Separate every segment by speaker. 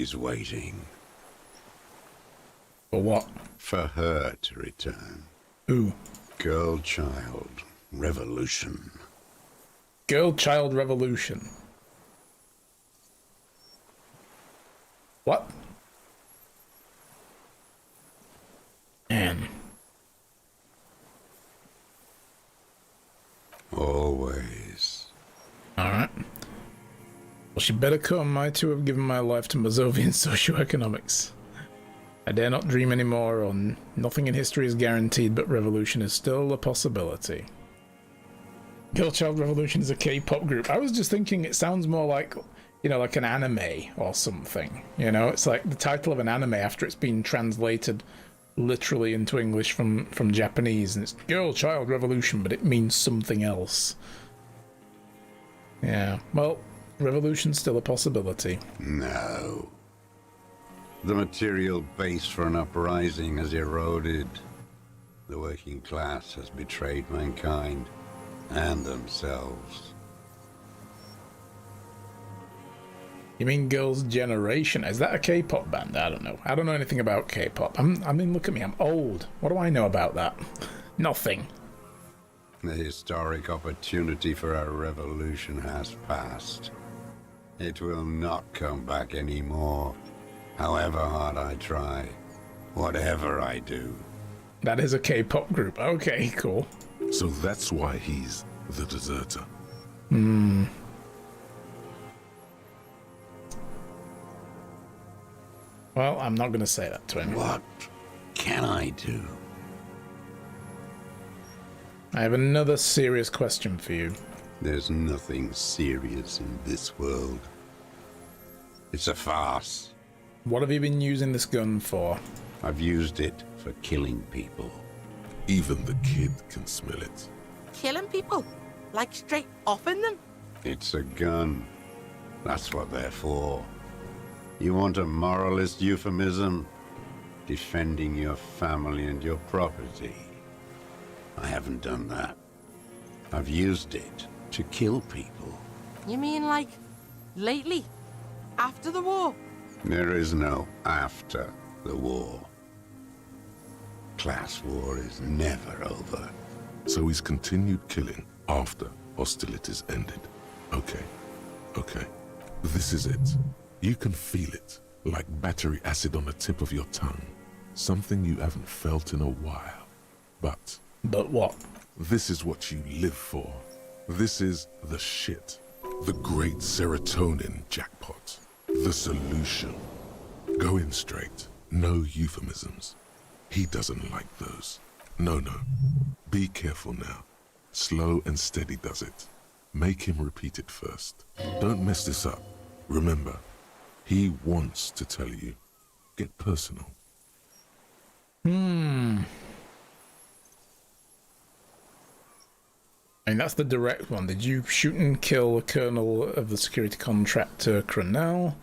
Speaker 1: always waiting.
Speaker 2: For what?
Speaker 1: For her to return.
Speaker 2: Who?
Speaker 1: Girl child revolution.
Speaker 2: Girl child revolution. What? Man.
Speaker 1: Always.
Speaker 2: Alright. Well, she better come. I too have given my life to Mazovian socioeconomics. I dare not dream anymore, or nothing in history is guaranteed, but revolution is still a possibility. Girl Child Revolution is a K-pop group. I was just thinking it sounds more like, you know, like an anime or something. You know, it's like the title of an anime after it's been translated literally into English from Japanese, and it's Girl Child Revolution, but it means something else. Yeah, well, revolution's still a possibility.
Speaker 1: No. The material base for an uprising has eroded. The working class has betrayed mankind and themselves.
Speaker 2: You mean Girls' Generation? Is that a K-pop band? I don't know. I don't know anything about K-pop. I mean, look at me. I'm old. What do I know about that? Nothing.
Speaker 1: The historic opportunity for a revolution has passed. It will not come back anymore. However hard I try, whatever I do.
Speaker 2: That is a K-pop group. Okay, cool.
Speaker 3: So that's why he's the deserter.
Speaker 2: Hmm. Well, I'm not going to say that to him.
Speaker 1: What can I do?
Speaker 2: I have another serious question for you.
Speaker 1: There's nothing serious in this world. It's a farce.
Speaker 2: What have you been using this gun for?
Speaker 1: I've used it for killing people.
Speaker 3: Even the kid can smell it.
Speaker 4: Killing people? Like straight offing them?
Speaker 1: It's a gun. That's what they're for. You want a moralist euphemism? Defending your family and your property. I haven't done that. I've used it to kill people.
Speaker 4: You mean like lately? After the war?
Speaker 1: There is no after the war. Class war is never over.
Speaker 3: So he's continued killing after hostilities ended. Okay. This is it. You can feel it, like battery acid on the tip of your tongue. Something you haven't felt in a while. But
Speaker 2: what?
Speaker 3: This is what you live for. This is the shit. The great serotonin jackpot. The solution. Go in straight. No euphemisms. He doesn't like those. No. Be careful now. Slow and steady does it. Make him repeat it first. Don't mess this up. Remember, he wants to tell you. Get personal.
Speaker 2: I mean, that's the direct one. Did you shoot and kill the colonel of the security contractor, Cronell?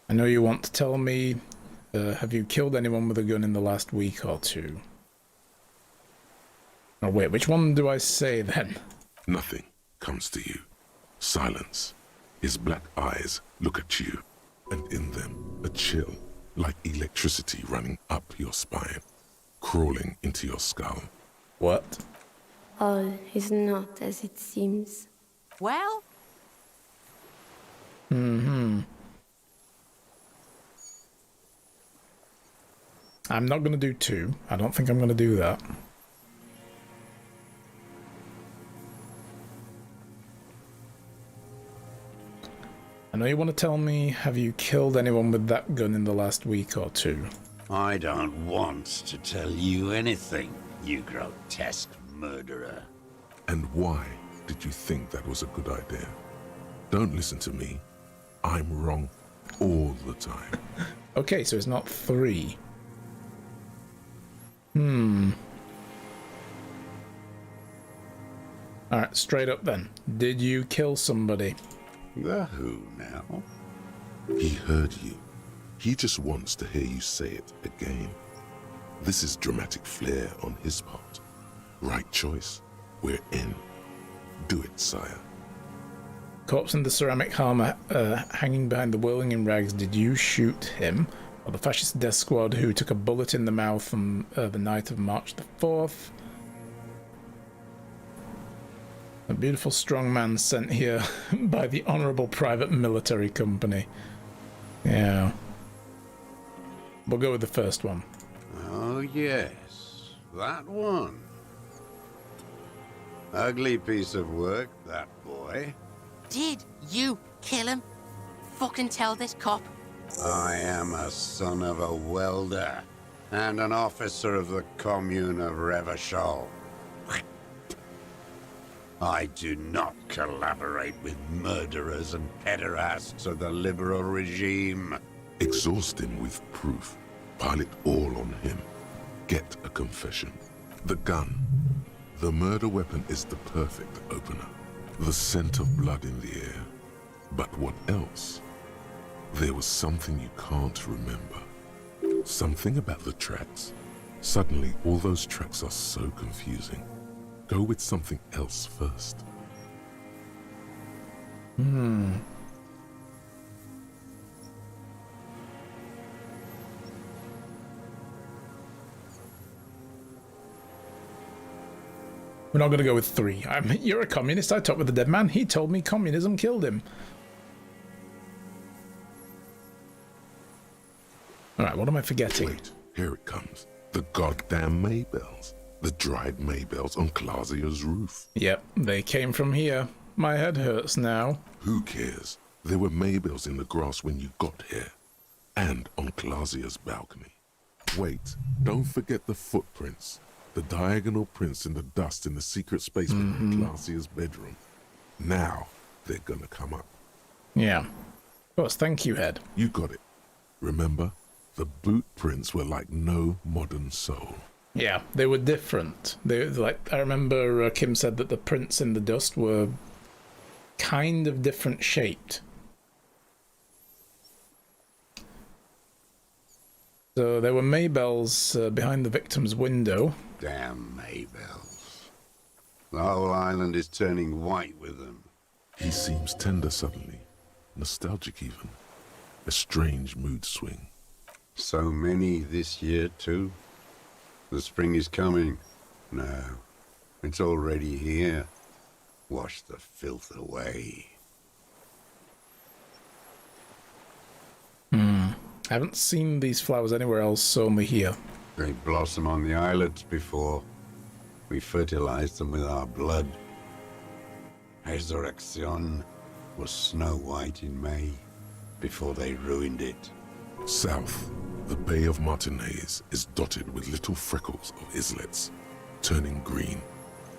Speaker 2: I know you want to tell me, have you killed anyone with a gun in the last week or two? Oh wait, which one do I say then?
Speaker 3: Nothing comes to you. Silence. His black eyes look at you, and in them a chill, like electricity running up your spine, crawling into your skull.
Speaker 2: What?
Speaker 5: All is not as it seems.
Speaker 4: Well?
Speaker 2: I'm not going to do 2. I don't think I'm going to do that. I know you want to tell me, have you killed anyone with that gun in the last week or 2?
Speaker 1: I don't want to tell you anything, you grotesque murderer.
Speaker 3: And why did you think that was a good idea? Don't listen to me. I'm wrong all the time.
Speaker 2: Okay, so it's not 3. Alright, straight up then. Did you kill somebody?
Speaker 1: The who now?
Speaker 3: He heard you. He just wants to hear you say it again. This is dramatic flair on his part. Right choice. We're in. Do it, sire.
Speaker 2: Corpse in the ceramic armor hanging behind the whirling in rags. Did you shoot him? Or the fascist death squad who took a bullet in the mouth on the night of March the 4th? A beautiful strong man sent here by the Honourable Private Military Company. Yeah. We'll go with the first one.
Speaker 1: Oh, yes. That one. Ugly piece of work, that boy.
Speaker 4: Did you kill him? Fucking tell this cop.
Speaker 1: I am a son of a welder and an officer of the commune of Revachol. I do not collaborate with murderers and pederasts of the liberal regime.
Speaker 3: Exhaust him with proof. Pile it all on him. Get a confession. The gun. The murder weapon is the perfect opener. The scent of blood in the air. But what else? There was something you can't remember. Something about the tracks. Suddenly, all those tracks are so confusing. Go with something else first.
Speaker 2: We're not going to go with 3. You're a communist. I talked with the dead man. He told me communism killed him. Alright, what am I forgetting?
Speaker 3: Wait, here it comes. The goddamn Maybells. The dried Maybells on Clausia's roof.
Speaker 2: Yep, they came from here. My head hurts now.
Speaker 3: Who cares? There were Maybells in the grass when you got here. And on Clausia's balcony. Wait, don't forget the footprints. The diagonal prints in the dust in the secret space behind Clausia's bedroom. Now, they're gonna come up.
Speaker 2: Yeah. Of course, thank you, Head.
Speaker 3: You got it. Remember? The boot prints were like no modern soul.
Speaker 2: Yeah, they were different. I remember Kim said that the prints in the dust were kind of different shaped. So there were Maybells behind the victim's window.
Speaker 1: Damn Maybells. The whole island is turning white with them.
Speaker 3: He seems tender suddenly. Nostalgic even. A strange mood swing.
Speaker 1: So many this year, too. The spring is coming. No, it's already here. Wash the filth away.
Speaker 2: I haven't seen these flowers anywhere else, only here.
Speaker 1: They blossom on the islets before. We fertilized them with our blood. Resurrection was snow white in May, before they ruined it.
Speaker 3: South, the Bay of Martinez is dotted with little freckles of islets, turning green,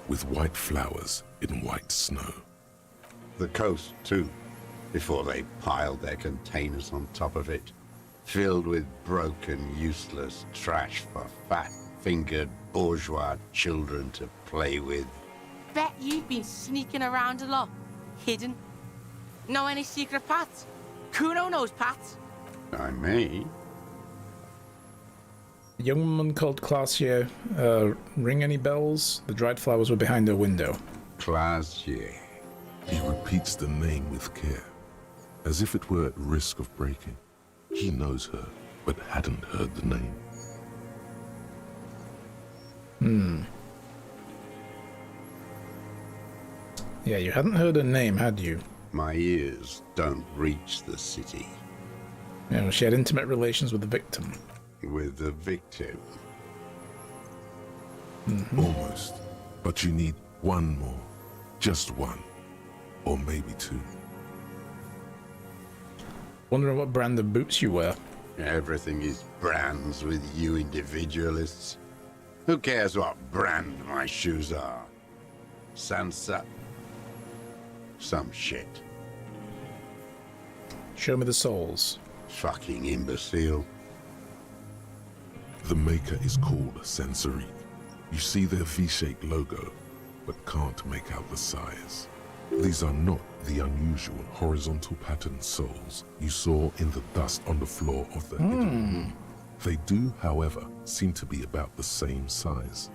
Speaker 3: with white flowers in white snow.
Speaker 1: The coast, too, before they piled their containers on top of it, filled with broken, useless trash for fat-fingered bourgeois children to play with.
Speaker 4: Bet you've been sneaking around a lot. Hidden. Know any secret paths? Kuno knows paths.
Speaker 1: I may.
Speaker 2: A young woman called Clausia. Ring any bells? The dried flowers were behind her window.
Speaker 1: Clausier.
Speaker 3: He repeats the name with care, as if it were at risk of breaking. He knows her, but hadn't heard the name.
Speaker 2: Yeah, you hadn't heard her name, had you?
Speaker 1: My ears don't reach the city.
Speaker 2: Yeah, well, she had intimate relations with the victim.
Speaker 1: With the victim.
Speaker 3: Almost. But you need one more. Just one. Or maybe two.
Speaker 2: Wondering what brand of boots you wear.
Speaker 1: Everything is brands with you individualists. Who cares what brand my shoes are? Sansa? Some shit.
Speaker 2: Show me the soles.
Speaker 1: Fucking imbecile.
Speaker 3: The maker is called Sensory. You see their V-shaped logo, but can't make out the size. These are not the unusual horizontal patterned soles you saw in the dust on the floor of the hidden room. They do, however, seem to be about the same size.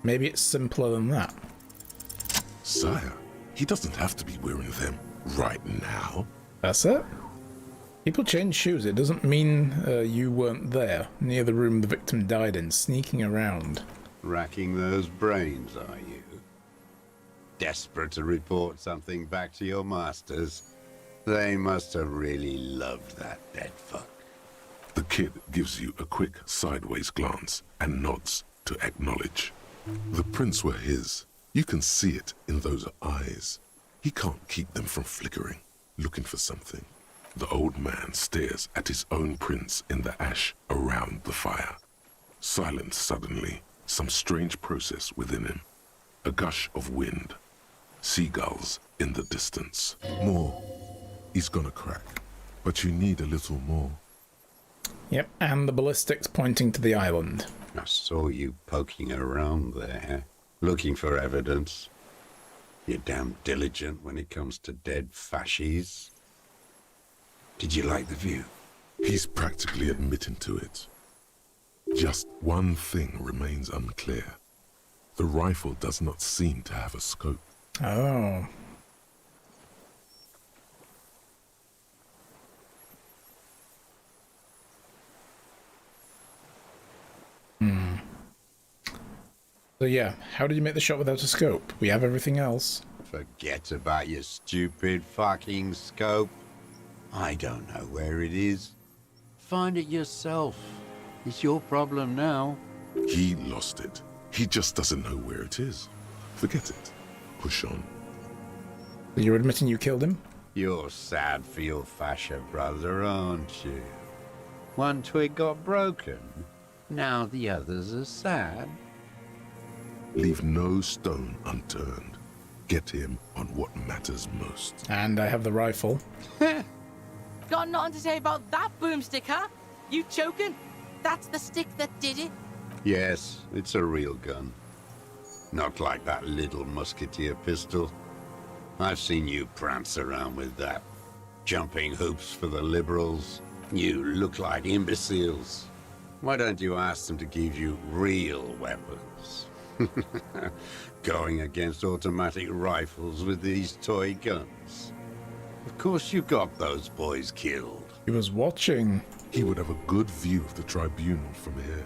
Speaker 2: Maybe it's simpler than that.
Speaker 3: Sire, he doesn't have to be wearing them right now.
Speaker 2: That's it. People change shoes. It doesn't mean you weren't there, near the room the victim died in, sneaking around.
Speaker 1: Racking those brains, are you? Desperate to report something back to your masters? They must have really loved that dead fuck.
Speaker 3: The kid gives you a quick sideways glance and nods to acknowledge. The prints were his. You can see it in those eyes. He can't keep them from flickering, looking for something. The old man stares at his own prints in the ash around the fire. Silent suddenly, some strange process within him. A gush of wind. Seagulls in the distance. More. He's gonna crack. But you need a little more.
Speaker 2: Yep, and the ballistics pointing to the island.
Speaker 1: I saw you poking around there, looking for evidence. You're damn diligent when it comes to dead fascies. Did you like the view?
Speaker 3: He's practically admitting to it. Just one thing remains unclear. The rifle does not seem to have a scope.
Speaker 2: Oh. So yeah, how did you make the shot without a scope? We have everything else.
Speaker 1: Forget about your stupid fucking scope. I don't know where it is. Find it yourself. It's your problem now.
Speaker 3: He lost it. He just doesn't know where it is. Forget it. Push on.
Speaker 2: So you're admitting you killed him?
Speaker 1: You're sad for your fascia brother, aren't you? One twig got broken. Now the others are sad.
Speaker 3: Leave no stone unturned. Get him on what matters most.
Speaker 2: And I have the rifle.
Speaker 4: Got nothing to say about that boomstick, huh? You choking? That's the stick that did it?
Speaker 1: Yes, it's a real gun. Not like that little musketeer pistol. I've seen you prance around with that. Jumping hoops for the liberals. You look like imbeciles. Why don't you ask them to give you real weapons? Going against automatic rifles with these toy guns. Of course you got those boys killed.
Speaker 2: He was watching.
Speaker 3: He would have a good view of the tribunal from here.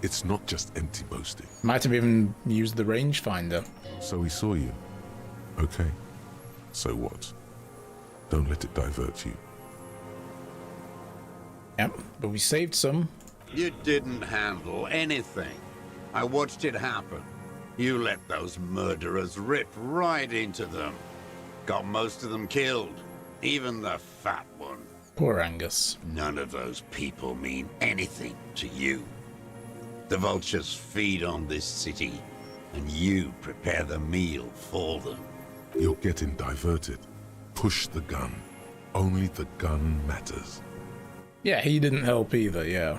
Speaker 3: It's not just empty boasting.
Speaker 2: Might have even used the rangefinder.
Speaker 3: So he saw you. Okay. So what? Don't let it divert you.
Speaker 2: Yep, but we saved some.
Speaker 1: You didn't handle anything. I watched it happen. You let those murderers rip right into them. Got most of them killed. Even the fat one.
Speaker 2: Poor Angus.
Speaker 1: None of those people mean anything to you. The vultures feed on this city, and you prepare the meal for them.
Speaker 3: You're getting diverted. Push the gun. Only the gun matters.
Speaker 2: Yeah, he didn't help either, yeah.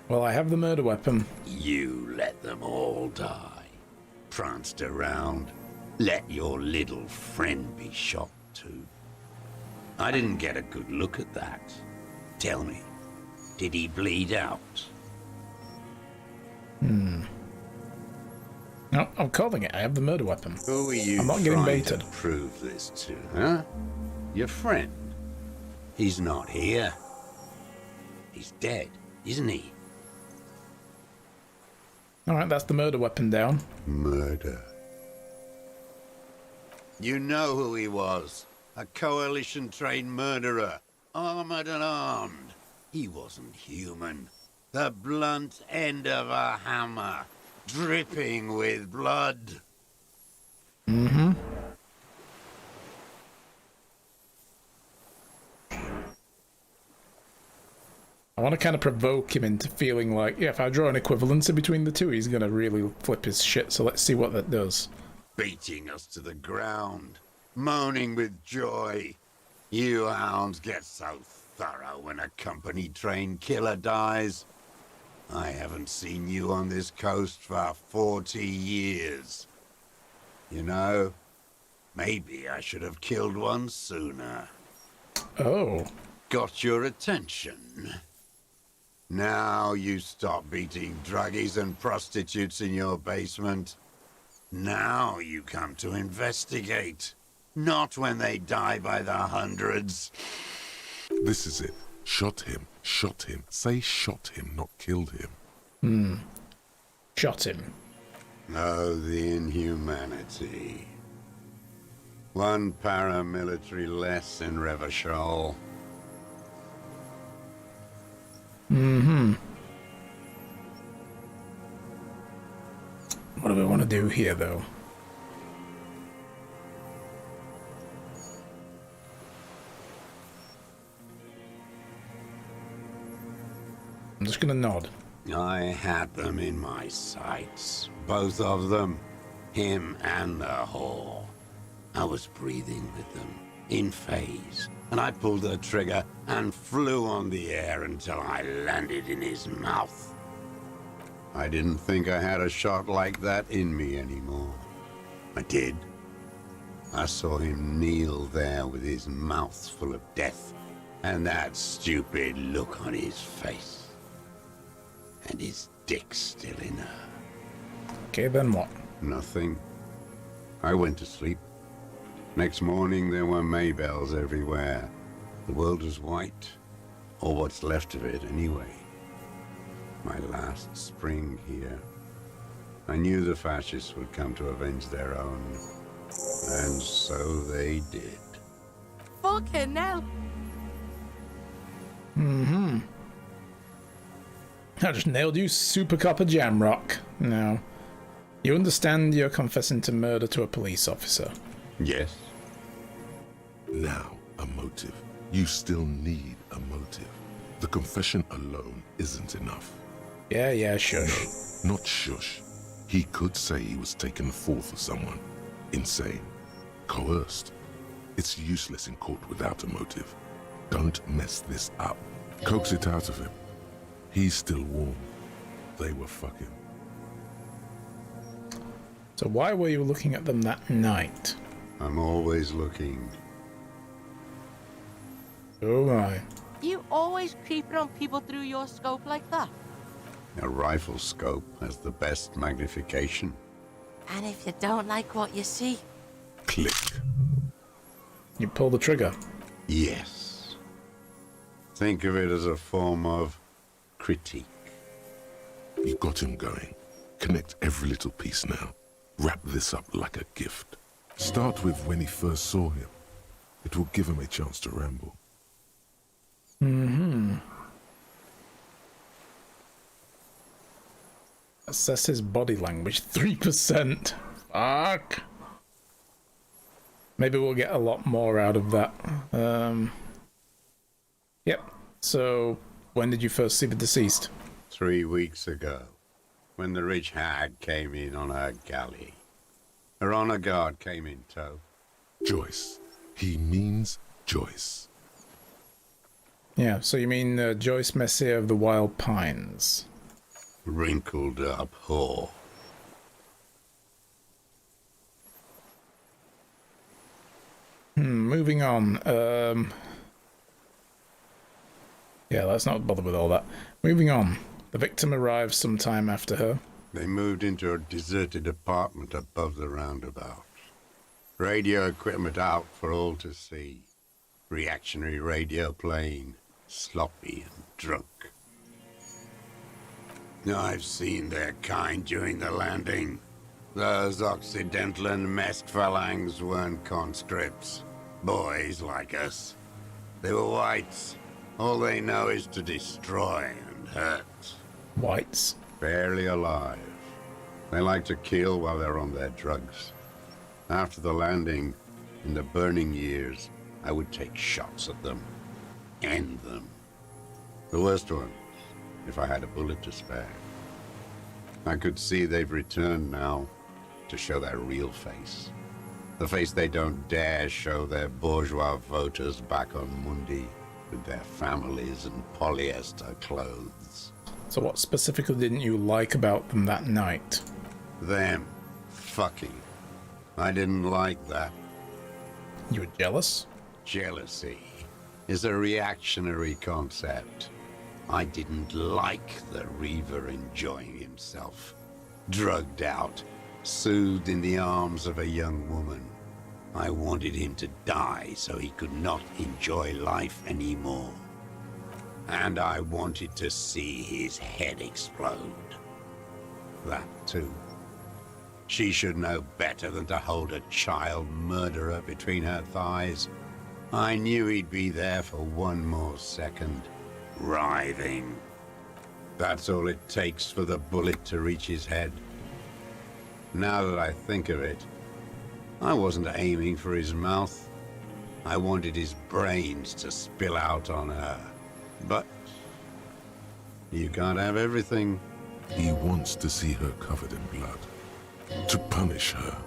Speaker 2: Well, I have the murder weapon.
Speaker 1: You let them all die. Pranced around. Let your little friend be shot too. I didn't get a good look at that. Tell me, did he bleed out?
Speaker 2: No, I'm calling it. I have the murder weapon.
Speaker 1: Who are you
Speaker 2: I'm not getting
Speaker 1: trying
Speaker 2: baited.
Speaker 1: to prove this to, huh? Your friend? He's not here. He's dead, isn't he?
Speaker 2: Alright, that's the murder weapon down.
Speaker 1: Murder. You know who he was. A coalition-trained murderer. Armored and armed. He wasn't human. The blunt end of a hammer. Dripping with blood.
Speaker 2: Mm-hmm. I want to kind of provoke him into feeling like, yeah, if I draw an equivalency between the two, he's going to really flip his shit, so let's see what that does.
Speaker 1: Beating us to the ground. Moaning with joy. You hounds get so thorough when a company-trained killer dies. I haven't seen you on this coast for 40 years. You know, maybe I should have killed one sooner.
Speaker 2: Oh.
Speaker 1: Got your attention. Now you stop beating druggies and prostitutes in your basement. Now you come to investigate. Not when they die by the hundreds.
Speaker 3: This is it. Shot him. Shot him. Say shot him, not killed him.
Speaker 2: Shot him.
Speaker 1: Oh, the inhumanity. One paramilitary less in Revachol.
Speaker 2: What do we want to do here, though? I'm just gonna nod.
Speaker 1: I had them in my sights. Both of them. Him and the whore. I was breathing with them, in phase, and I pulled the trigger and flew on the air until I landed in his mouth. I didn't think I had a shot like that in me anymore. I did. I saw him kneel there with his mouth full of death, and that stupid look on his face. And his dick still in her.
Speaker 2: Okay, then what?
Speaker 1: Nothing. I went to sleep. Next morning there were Maybells everywhere. The world was white. Or what's left of it anyway. My last spring here. I knew the fascists would come to avenge their own. And so they did.
Speaker 4: Fucking hell.
Speaker 2: I just nailed you, Super Copper Jamrock. Now, you understand you're confessing to murder to a police officer.
Speaker 1: Yes.
Speaker 3: Now, a motive. You still need a motive. The confession alone isn't enough.
Speaker 2: Yeah, shush.
Speaker 3: No, not shush. He could say he was taken for someone. Insane. Coerced. It's useless in court without a motive. Don't mess this up. Coax it out of him. He's still warm. They were fucking.
Speaker 2: So why were you looking at them that night?
Speaker 1: I'm always looking.
Speaker 2: Oh my.
Speaker 4: You always creeping on people through your scope like that?
Speaker 1: A rifle scope has the best magnification.
Speaker 4: And if you don't like what you see,
Speaker 3: Click.
Speaker 2: You pull the trigger.
Speaker 1: Yes. Think of it as a form of critique.
Speaker 3: You got him going. Connect every little piece now. Wrap this up like a gift. Start with when he first saw him. It will give him a chance to ramble.
Speaker 2: Assess his body language. 3%. Fuck. Maybe we'll get a lot more out of that. Yep. So, when did you first see the deceased?
Speaker 1: 3 weeks ago, when the rich hag came in on her galley. Her honor guard came in tow.
Speaker 3: Joyce. He means Joyce.
Speaker 2: Yeah, so you mean Joyce Messier of the Wild Pines.
Speaker 1: Wrinkled up whore.
Speaker 2: Moving on. Yeah, let's not bother with all that. Moving on. The victim arrives sometime after her.
Speaker 1: They moved into a deserted apartment above the roundabout. Radio equipment out for all to see. Reactionary radio playing, sloppy and drunk. I've seen their kind during the landing. Those Occidental and Mesk phalangs weren't conscripts. Boys like us. They were whites. All they know is to destroy and hurt.
Speaker 2: Whites.
Speaker 1: Barely alive. They like to kill while they're on their drugs. After the landing, in the burning years, I would take shots at them. End them. The worst ones, if I had a bullet to spare. I could see they've returned now to show their real face. The face they don't dare show their bourgeois voters back on Mundi with their families and polyester clothes.
Speaker 2: So what specifically didn't you like about them that night?
Speaker 1: Them fucking. I didn't like that.
Speaker 2: You were jealous?
Speaker 1: Jealousy is a reactionary concept. I didn't like the Reaver enjoying himself. Drugged out, soothed in the arms of a young woman. I wanted him to die so he could not enjoy life anymore. And I wanted to see his head explode. That too. She should know better than to hold a child murderer between her thighs. I knew he'd be there for one more second, writhing. That's all it takes for the bullet to reach his head. Now that I think of it, I wasn't aiming for his mouth. I wanted his brains to spill out on her. But you can't have everything.
Speaker 3: He wants to see her covered in blood, to punish her.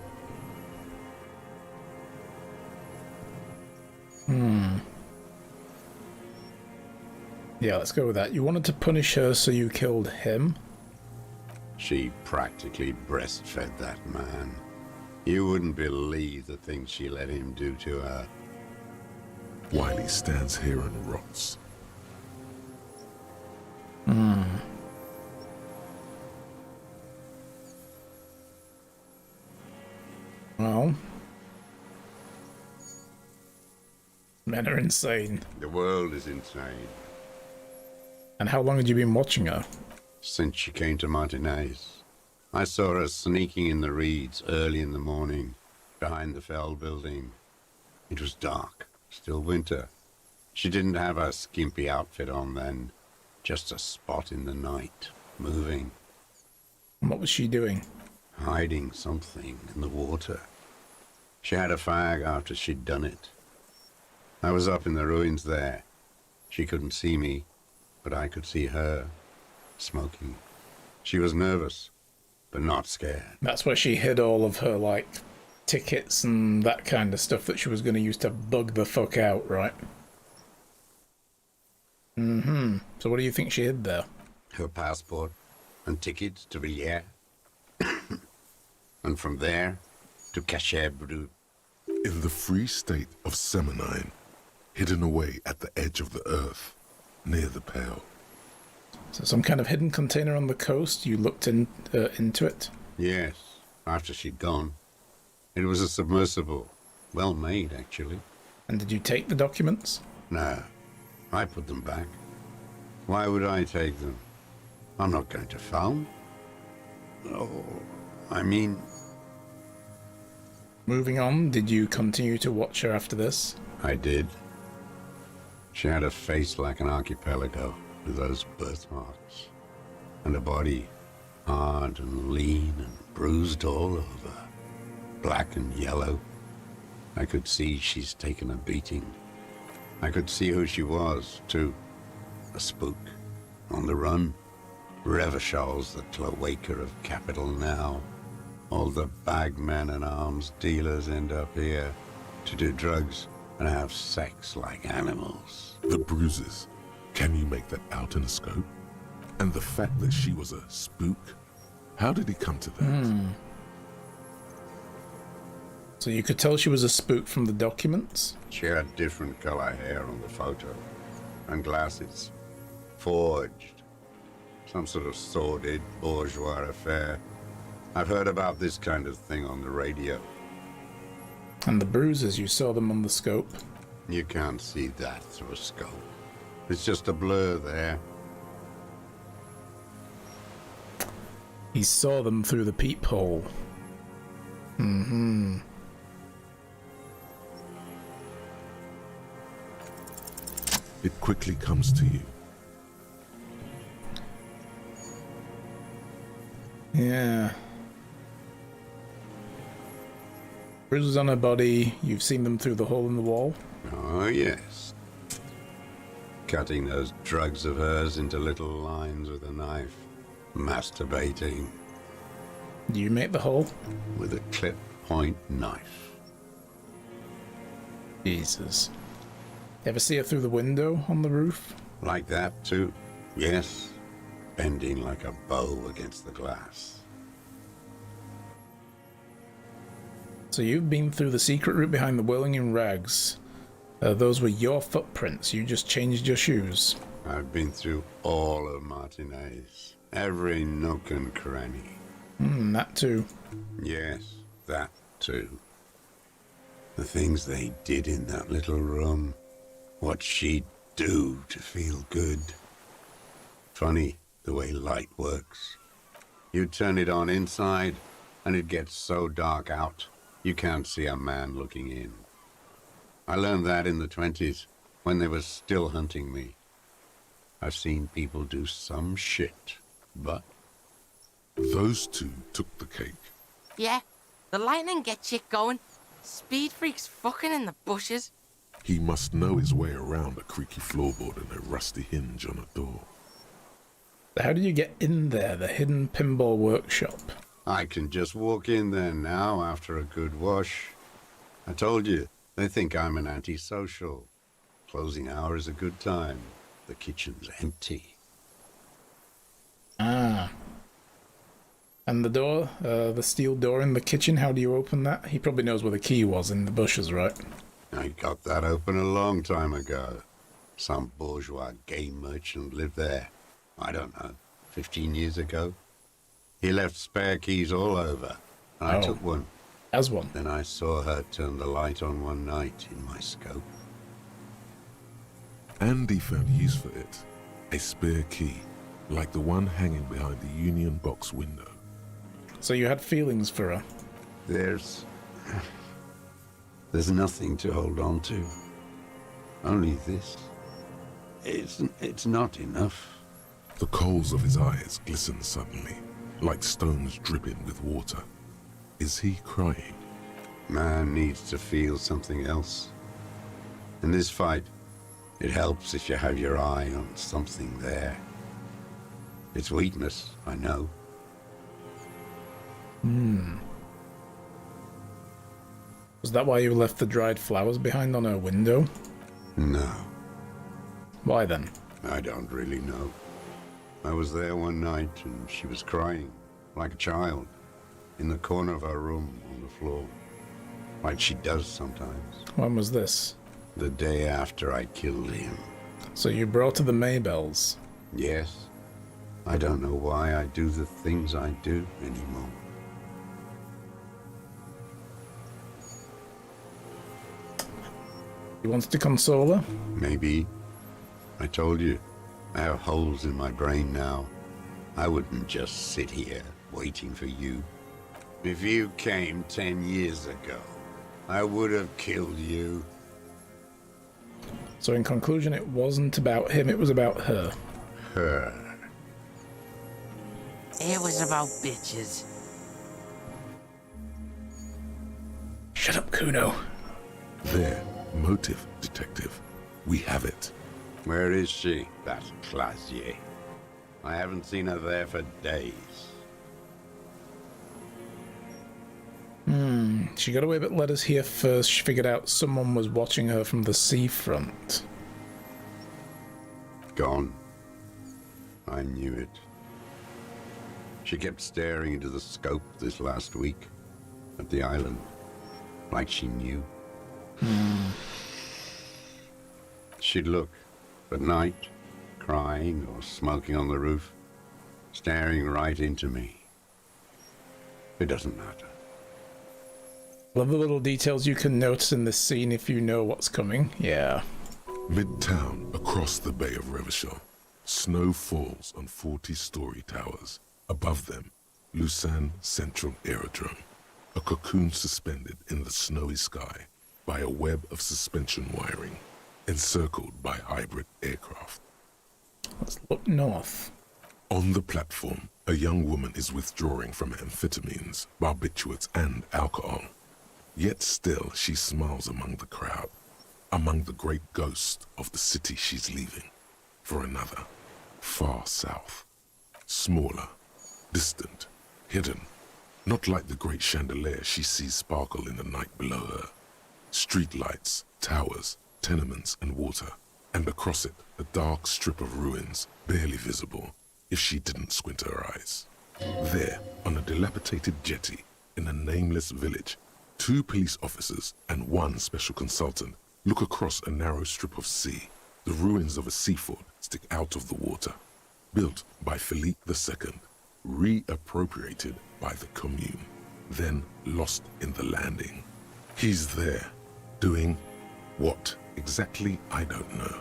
Speaker 2: Yeah, let's go with that. You wanted to punish her, so you killed him?
Speaker 1: She practically breastfed that man. You wouldn't believe the things she let him do to her.
Speaker 3: While he stands here and rots.
Speaker 2: Well, men are insane.
Speaker 1: The world is insane.
Speaker 2: And how long had you been watching her?
Speaker 1: Since she came to Martinez. I saw her sneaking in the reeds early in the morning, behind the Fell building. It was dark, still winter. She didn't have her skimpy outfit on then, just a spot in the night, moving,
Speaker 2: And what was she doing?
Speaker 1: hiding something in the water. She had a fag after she'd done it. I was up in the ruins there. She couldn't see me, but I could see her, smoking. She was nervous, but not scared.
Speaker 2: That's where she hid all of her, like, tickets and that kind of stuff that she was going to use to bug the fuck out, right? So what do you think she hid there?
Speaker 1: Her passport and tickets to Villiers. And from there to Cachet-Brut.
Speaker 3: In the free state of Seminine, hidden away at the edge of the earth, near the Pale.
Speaker 2: So some kind of hidden container on the coast, you looked into it?
Speaker 1: Yes, after she'd gone. It was a submersible. Well made, actually.
Speaker 2: And did you take the documents?
Speaker 1: No, I put them back. Why would I take them? I'm not going to phone. Oh, I mean,
Speaker 2: Moving on, did you continue to watch her after this?
Speaker 1: I did. She had a face like an archipelago with those birthmarks. And a body hard and lean and bruised all over. Black and yellow. I could see she's taken a beating. I could see who she was, too. A spook. On the run. Revachol's the cloaca of capital now. All the bagmen and arms dealers end up here to do drugs and have sex like animals.
Speaker 3: The bruises. Can you make that out in a scope? And the fact that she was a spook? How did he come to that?
Speaker 2: So you could tell she was a spook from the documents?
Speaker 1: She had different color hair on the photo. And glasses. Forged. Some sort of sordid bourgeois affair. I've heard about this kind of thing on the radio.
Speaker 2: And the bruises, you saw them on the scope?
Speaker 1: You can't see that through a scope. It's just a blur there.
Speaker 2: He saw them through the peephole.
Speaker 3: It quickly comes to you.
Speaker 2: Yeah. Bruises on her body, you've seen them through the hole in the wall?
Speaker 1: Oh, yes. Cutting those drugs of hers into little lines with a knife. Masturbating
Speaker 2: Do you make the hole?
Speaker 1: with a clip point knife.
Speaker 2: Jesus. Ever see her through the window on the roof?
Speaker 1: Like that, too. Yes. Bending like a bow against the glass.
Speaker 2: So you've been through the secret route behind the whirling in rags. Those were your footprints. You just changed your shoes.
Speaker 1: I've been through all of Martinez. Every nook and cranny.
Speaker 2: That too.
Speaker 1: Yes, that too. The things they did in that little room. What she'd do to feel good. Funny the way light works. You turn it on inside, and it gets so dark out, you can't see a man looking in. I learned that in the 20s, when they were still hunting me. I've seen people do some shit, but...
Speaker 3: Those two took the cake.
Speaker 4: Yeah, the lightning gets shit going. Speed freaks fucking in the bushes.
Speaker 3: He must know his way around a creaky floorboard and a rusty hinge on a door.
Speaker 2: How do you get in there, the hidden pinball workshop?
Speaker 1: I can just walk in there now after a good wash. I told you, they think I'm an antisocial. Closing hour is a good time. The kitchen's empty.
Speaker 2: Ah. And the door, the steel door in the kitchen, how do you open that? He probably knows where the key was in the bushes, right?
Speaker 1: I got that open a long time ago. Some bourgeois game merchant lived there. I don't know, 15 years ago. He left spare keys all over, and I took one.
Speaker 2: As one.
Speaker 1: Then I saw her turn the light on one night in my scope.
Speaker 3: Andy found use for it. A spare key, like the one hanging behind the Union Box window.
Speaker 2: So you had feelings for her?
Speaker 1: There's nothing to hold on to. Only this. It's not enough.
Speaker 3: The coals of his eyes glistened suddenly, like stones dripping with water. Is he crying?
Speaker 1: Man needs to feel something else. In this fight, it helps if you have your eye on something there. It's weakness, I know.
Speaker 2: Was that why you left the dried flowers behind on her window?
Speaker 1: No,
Speaker 2: Why then?
Speaker 1: I don't really know. I was there one night and she was crying, like a child, in the corner of her room on the floor, like she does sometimes.
Speaker 2: When was this?
Speaker 1: The day after I killed him.
Speaker 2: So you brought her the Maybells.
Speaker 1: Yes, I don't know why I do the things I do anymore.
Speaker 2: You wanted to console her?
Speaker 1: Maybe. I told you, I have holes in my brain now. I wouldn't just sit here waiting for you. If you came 10 years ago, I would have killed you.
Speaker 2: So in conclusion, it wasn't about him, it was about her.
Speaker 1: Her.
Speaker 4: It was about bitches.
Speaker 2: Shut up, Kuno.
Speaker 3: There, motive, detective. We have it.
Speaker 1: Where is she, that Clasier? I haven't seen her there for days.
Speaker 2: She got away but let us hear first she figured out someone was watching her from the seafront.
Speaker 1: Gone. I knew it. She kept staring into the scope this last week, at the island, like she knew. She'd look at night, crying or smoking on the roof, staring right into me. It doesn't matter.
Speaker 2: Love the little details you can notice in this scene if you know what's coming. Yeah.
Speaker 3: Midtown, across the Bay of Revachol, snow falls on 40-story towers. Above them, Lausanne Central Aerodrome, a cocoon suspended in the snowy sky by a web of suspension wiring, encircled by hybrid aircraft.
Speaker 2: Let's look north.
Speaker 3: On the platform, a young woman is withdrawing from amphetamines, barbiturates, and alcohol. Yet still she smiles among the crowd, among the great ghosts of the city she's leaving, for another, far south. Smaller, distant, hidden, not like the great chandelier she sees sparkle in the night below her. Street lights, towers, tenements, and water, and across it a dark strip of ruins, barely visible if she didn't squint her eyes. There, on a dilapidated jetty in a nameless village, 2 police officers and 1 special consultant look across a narrow strip of sea. The ruins of a seafort stick out of the water, built by Philippe II, reappropriated by the commune, then lost in the landing. He's there, doing what exactly I don't know.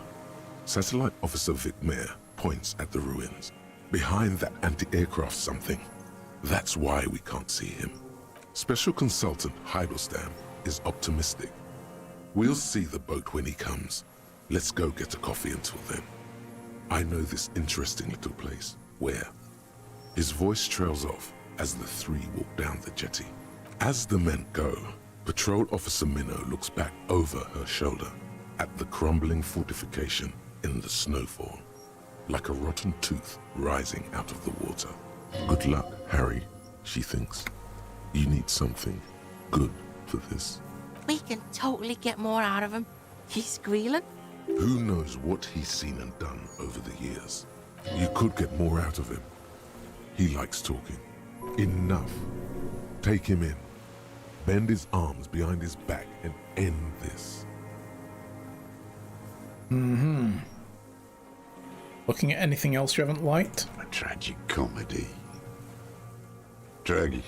Speaker 3: Satellite Officer Vic Mayer points at the ruins. Behind that anti-aircraft something. That's why we can't see him. Special Consultant Heidelstam is optimistic. We'll see the boat when he comes. Let's go get a coffee until then. I know this interesting little place. Where? His voice trails off as the three walk down the jetty. As the men go, Patrol Officer Minnow looks back over her shoulder at the crumbling fortification in the snowfall, like a rotten tooth rising out of the water. Good luck, Harry, she thinks. You need something good for this.
Speaker 4: We can totally get more out of him. He's squealing.
Speaker 3: Who knows what he's seen and done over the years? You could get more out of him. He likes talking. Enough. Take him in. Bend his arms behind his back and end this.
Speaker 2: Looking at anything else you haven't liked?
Speaker 1: A tragic comedy. Druggies,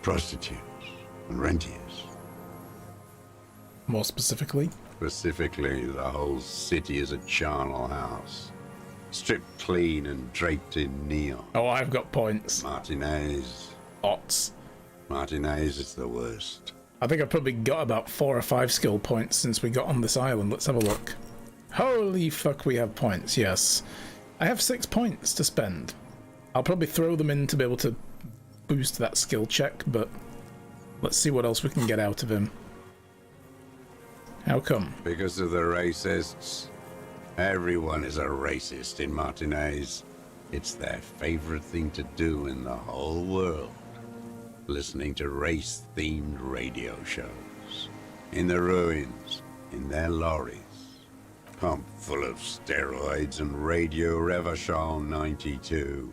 Speaker 1: prostitutes, and rentiers.
Speaker 2: More specifically?
Speaker 1: Specifically, the whole city is a charnel house. Stripped clean and draped in neon.
Speaker 2: Oh, I've got points.
Speaker 1: Martinez.
Speaker 2: Lots.
Speaker 1: Martinez is the worst.
Speaker 2: I think I've probably got about 4 or 5 skill points since we got on this island. Let's have a look. Holy fuck, we have points, yes. I have 6 points to spend. I'll probably throw them in to be able to boost that skill check, but let's see what else we can get out of him. How come?
Speaker 1: Because of the racists. Everyone is a racist in Martinez. It's their favorite thing to do in the whole world. Listening to race-themed radio shows. In the ruins, in their lorries. Pumped full of steroids and Radio Revachol 92.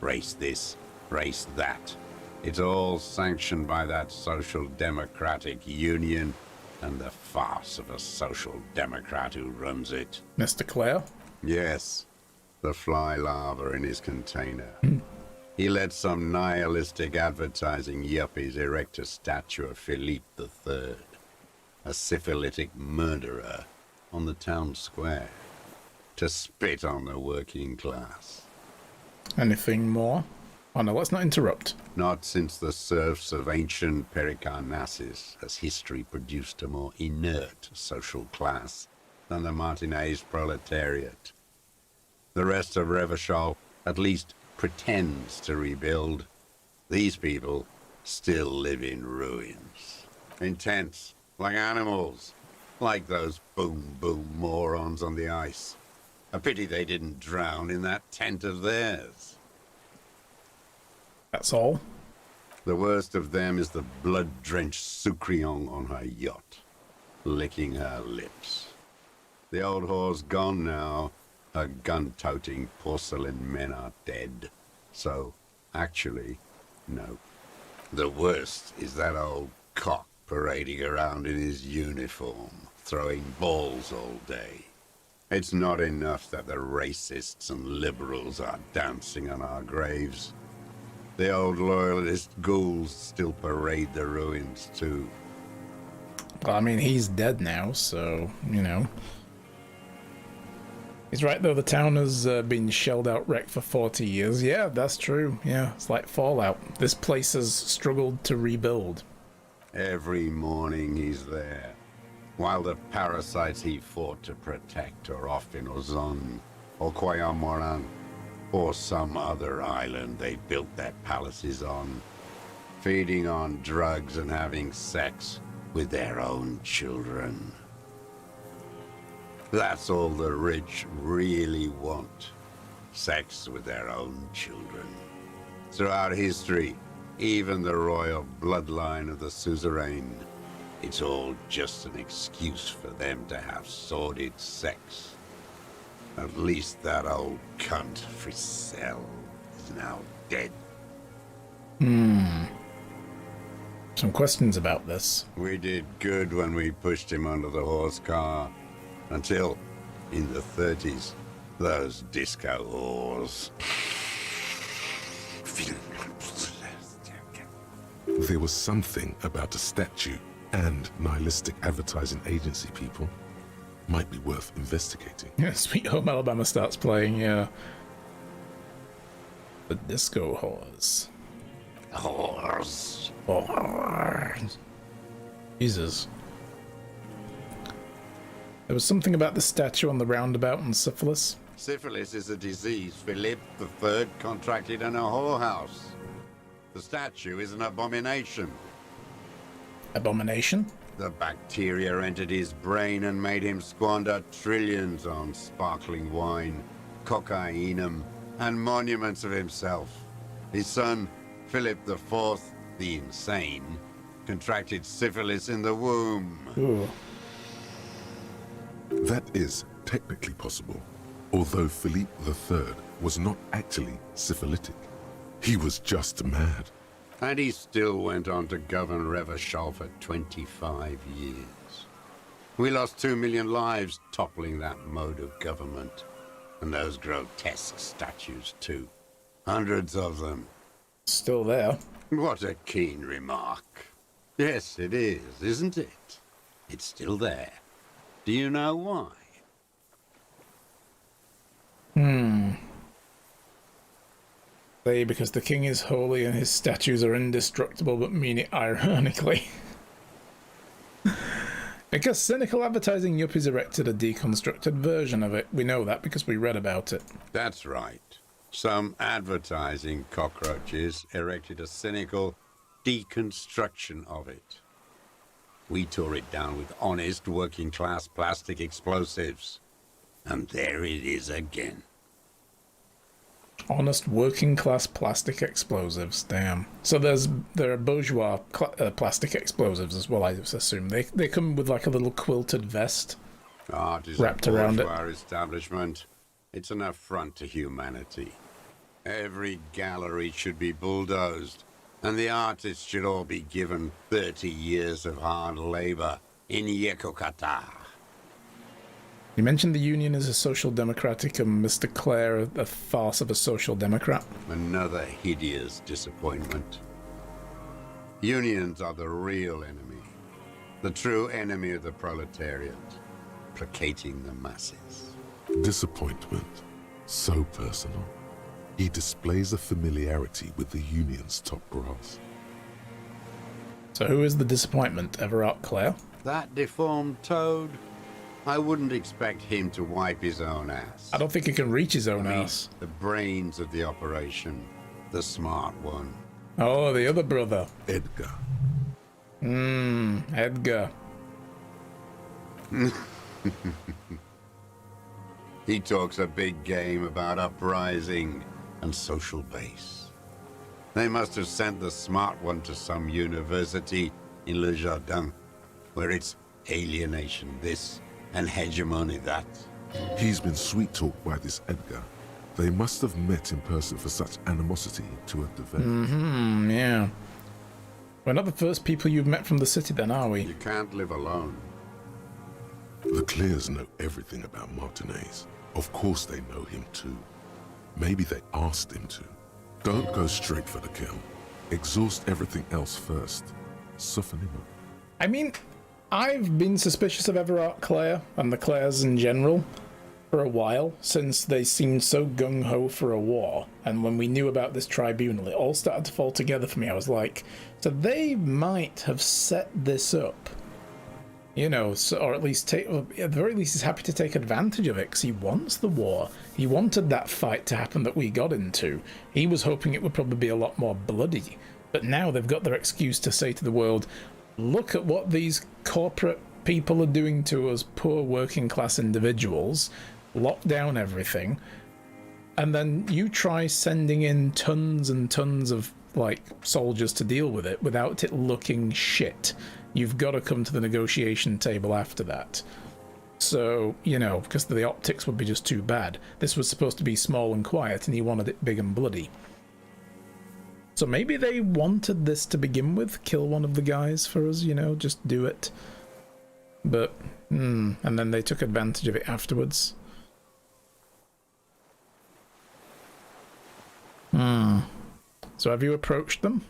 Speaker 1: Race this, race that. It's all sanctioned by that Social Democratic Union and the farce of a Social Democrat who runs it.
Speaker 2: Mr. Clare?
Speaker 1: Yes, the fly larva in his container. He let some nihilistic advertising yuppies erect a statue of Philippe III, a syphilitic murderer, on the town square, to spit on the working class.
Speaker 2: Anything more? Oh no, let's not interrupt.
Speaker 1: Not since the serfs of ancient Pericarnassus has history produced a more inert social class than the Martinez proletariat. The rest of Revachol at least pretends to rebuild. These people still live in ruins. In tents, like animals, like those boom-boom morons on the ice. A pity they didn't drown in that tent of theirs.
Speaker 2: That's all?
Speaker 1: The worst of them is the blood-drenched Sucrion on her yacht, licking her lips. The old whore's gone now. Her gun-toting porcelain men are dead. So, actually, no. The worst is that old cock parading around in his uniform, throwing balls all day. It's not enough that the racists and liberals are dancing on our graves. The old loyalist ghouls still parade the ruins, too.
Speaker 2: Well, I mean, he's dead now, so, you know. He's right, though. The town has been shelled out wrecked for 40 years. Yeah, that's true. Yeah, it's like Fallout. This place has struggled to rebuild.
Speaker 1: Every morning he's there, while the parasites he fought to protect are off in Ozon, or Quayamoran, or some other island they built their palaces on, feeding on drugs and having sex with their own children. That's all the rich really want. Sex with their own children. Throughout history, even the royal bloodline of the suzerain, it's all just an excuse for them to have sordid sex. At least that old cunt, Frisell, is now dead.
Speaker 2: Some questions about this.
Speaker 1: We did good when we pushed him under the horse car. Until, in the 30s, those disco whores
Speaker 3: There was something about a statue and nihilistic advertising agency people. Might be worth investigating.
Speaker 2: Yeah, Sweet Home Alabama starts playing, yeah. The Disco Whores.
Speaker 1: Whores.
Speaker 2: Whores. Jesus. There was something about the statue on the roundabout and syphilis.
Speaker 1: Syphilis is a disease Philip III contracted in a whorehouse. The statue is an abomination.
Speaker 2: Abomination?
Speaker 1: The bacteria entered his brain and made him squander trillions on sparkling wine, cocainum, and monuments of himself. His son, Philip IV, the insane, contracted syphilis in the womb.
Speaker 2: Ooh.
Speaker 3: That is technically possible, although Philippe III was not actually syphilitic. He was just mad.
Speaker 1: And he still went on to govern Revachol for 25 years. We lost 2 million lives toppling that mode of government. And those grotesque statues, too. Hundreds of them.
Speaker 2: Still there.
Speaker 1: What a keen remark. Yes, it is, isn't it? It's still there. Do you know why?
Speaker 2: Say because the king is holy and his statues are indestructible, but mean it ironically. Because cynical advertising yuppies erected a deconstructed version of it. We know that because we read about it.
Speaker 1: That's right. Some advertising cockroaches erected a cynical deconstruction of it. We tore it down with honest working-class plastic explosives. And there it is again.
Speaker 2: Honest working-class plastic explosives. Damn. So there are bourgeois plastic explosives as well, I assume. They come with like a little quilted vest.
Speaker 1: Art is
Speaker 2: wrapped
Speaker 1: a
Speaker 2: around it.
Speaker 1: bourgeois establishment. It's an affront to humanity. Every gallery should be bulldozed, and the artists should all be given 30 years of hard labor in Yekokata.
Speaker 2: You mentioned the Union is a social democratic and Mr. Clare a farce of a social democrat.
Speaker 1: Another hideous disappointment. Unions are the real enemy. The true enemy of the proletariat. Placating the masses.
Speaker 3: Disappointment. So personal. He displays a familiarity with the Union's top brass.
Speaker 2: So who is the disappointment? Everard Clare?
Speaker 1: That deformed toad? I wouldn't expect him to wipe his own ass.
Speaker 2: I don't think he can reach his own
Speaker 1: He's
Speaker 2: ass.
Speaker 1: the brains of the operation. The smart one.
Speaker 2: Oh, the other brother.
Speaker 3: Edgar.
Speaker 2: Edgar.
Speaker 1: He talks a big game about uprising and social base. They must have sent the smart one to some university in Le Jardin, where it's alienation this and hegemony that.
Speaker 3: He's been sweet-talked by this Edgar. They must have met in person for such animosity to have developed.
Speaker 2: Yeah. We're not the first people you've met from the city then, are we?
Speaker 1: You can't live alone.
Speaker 3: The Clears know everything about Martinez. Of course they know him too. Maybe they asked him to. Don't go straight for the kill. Exhaust everything else first. Soften him up.
Speaker 2: I mean, I've been suspicious of Everard Clare and the Clares in general for a while, since they seemed so gung-ho for a war. And when we knew about this tribunal, it all started to fall together for me. I was like, so they might have set this up. You know, so, or at least at the very least he's happy to take advantage of it because he wants the war. He wanted that fight to happen that we got into. He was hoping it would probably be a lot more bloody. But now they've got their excuse to say to the world, look at what these corporate people are doing to us poor working class individuals. Lock down everything. And then you try sending in tons and tons of like soldiers to deal with it without it looking shit. You've got to come to the negotiation table after that. So, you know, because the optics would be just too bad. This was supposed to be small and quiet, and he wanted it big and bloody. So maybe they wanted this to begin with, kill one of the guys for us, you know, just do it. But, and then they took advantage of it afterwards. So have you approached them?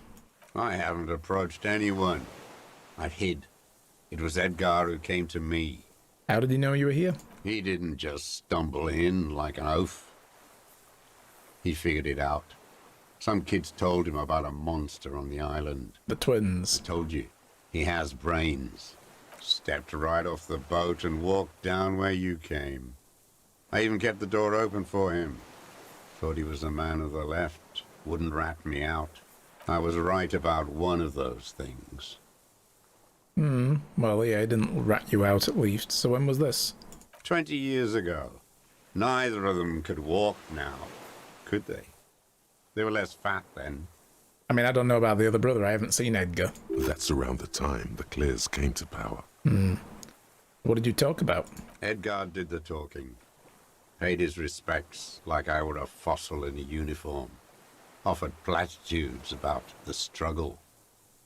Speaker 1: I haven't approached anyone. I've hid. It was Edgar who came to me.
Speaker 2: How did he know you were here?
Speaker 1: He didn't just stumble in like an oaf. He figured it out. Some kids told him about a monster on the island.
Speaker 2: The twins.
Speaker 1: Told you, he has brains. Stepped right off the boat and walked down where you came. I even kept the door open for him. Thought he was a man of the left. Wouldn't rat me out. I was right about one of those things.
Speaker 2: Well, yeah, he didn't rat you out at least. So when was this?
Speaker 1: 20 years ago. Neither of them could walk now, could they? They were less fat then.
Speaker 2: I mean, I don't know about the other brother. I haven't seen Edgar.
Speaker 3: That's around the time the Clares came to power.
Speaker 2: What did you talk about?
Speaker 1: Edgar did the talking. Paid his respects like I were a fossil in a uniform. Offered platitudes about the struggle.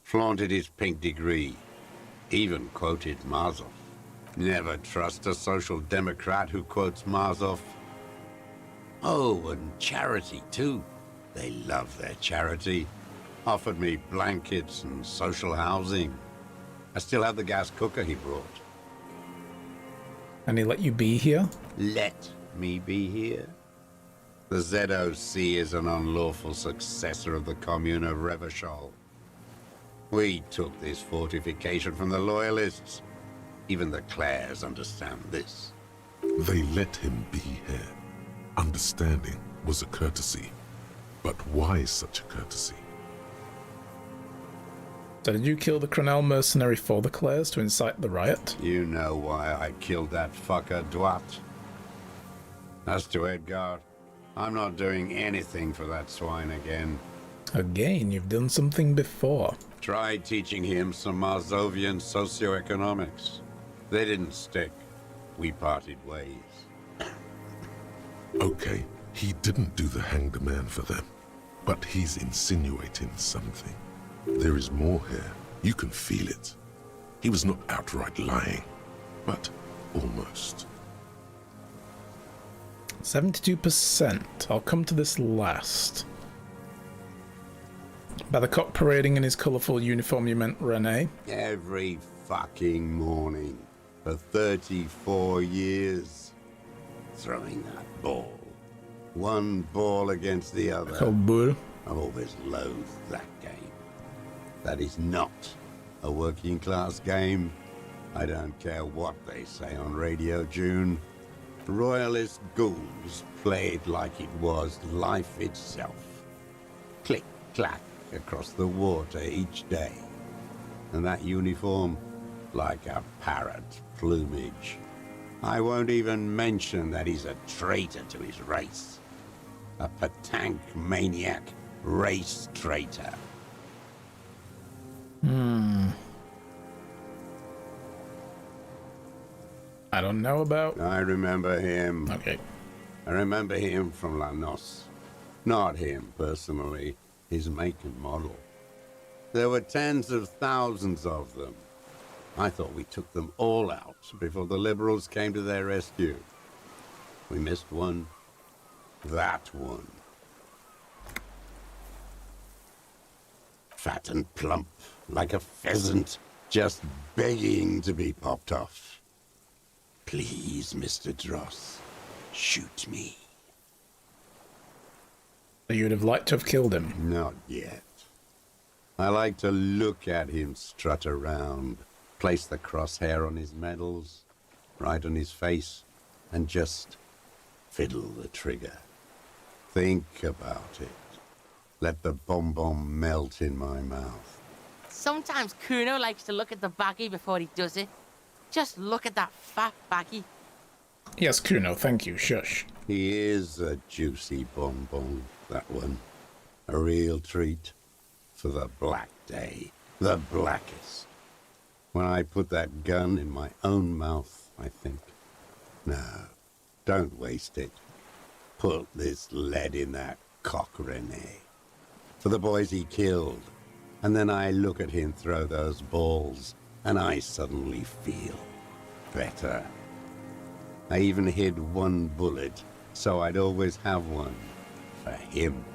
Speaker 1: Flaunted his pink degree. Even quoted Marzoff. Never trust a social democrat who quotes Marzoff. Oh, and charity too. They love their charity. Offered me blankets and social housing. I still have the gas cooker he brought.
Speaker 2: And he let you be here?
Speaker 1: Let me be here? The ZOC is an unlawful successor of the Commune of Revachol. We took this fortification from the Loyalists. Even the Clares understand this.
Speaker 3: They let him be here. Understanding was a courtesy. But why such a courtesy?
Speaker 2: So did you kill the Cronel mercenary for the Clares to incite the riot?
Speaker 1: You know why I killed that fucker, Dwat. As to Edgar, I'm not doing anything for that swine again.
Speaker 2: Again, you've done something before.
Speaker 1: Tried teaching him some Marzovian socioeconomics. They didn't stick. We parted ways.
Speaker 3: Okay, he didn't do the hanged man for them. But he's insinuating something. There is more here. You can feel it. He was not outright lying, but almost.
Speaker 2: 72%. I'll come to this last. By the cock parading in his colourful uniform, you meant Rene?
Speaker 1: Every fucking morning. For 34 years. Throwing that ball. One ball against the other.
Speaker 2: Called Bull.
Speaker 1: I've always loathed that game. That is not a working class game. I don't care what they say on Radio June. Royalist ghouls played like it was life itself. Click, clack across the water each day. And that uniform, like a parrot plumage. I won't even mention that he's a traitor to his race. A Patank maniac race traitor.
Speaker 2: I don't know about...
Speaker 1: I remember him.
Speaker 2: Okay.
Speaker 1: I remember him from La Noce. Not him, personally. His make and model. There were tens of thousands of them. I thought we took them all out before the Liberals came to their rescue. We missed one. That one. Fat and plump, like a pheasant, just begging to be popped off. Please, Mr. Dross, shoot me.
Speaker 2: You'd have liked to have killed him.
Speaker 1: Not yet. I like to look at him strut around, place the crosshair on his medals, right on his face, and just fiddle the trigger. Think about it. Let the bomb melt in my mouth.
Speaker 4: Sometimes Kuno likes to look at the baggie before he does it. Just look at that fat baggie.
Speaker 2: Yes, Kuno, thank you. Shush.
Speaker 1: He is a juicy bonbon, that one. A real treat for the black day. The blackest. When I put that gun in my own mouth, I think, no, don't waste it. Put this lead in that cock, Rene. For the boys he killed. And then I look at him throw those balls, and I suddenly feel better. I even hid one bullet, so I'd always have one for him.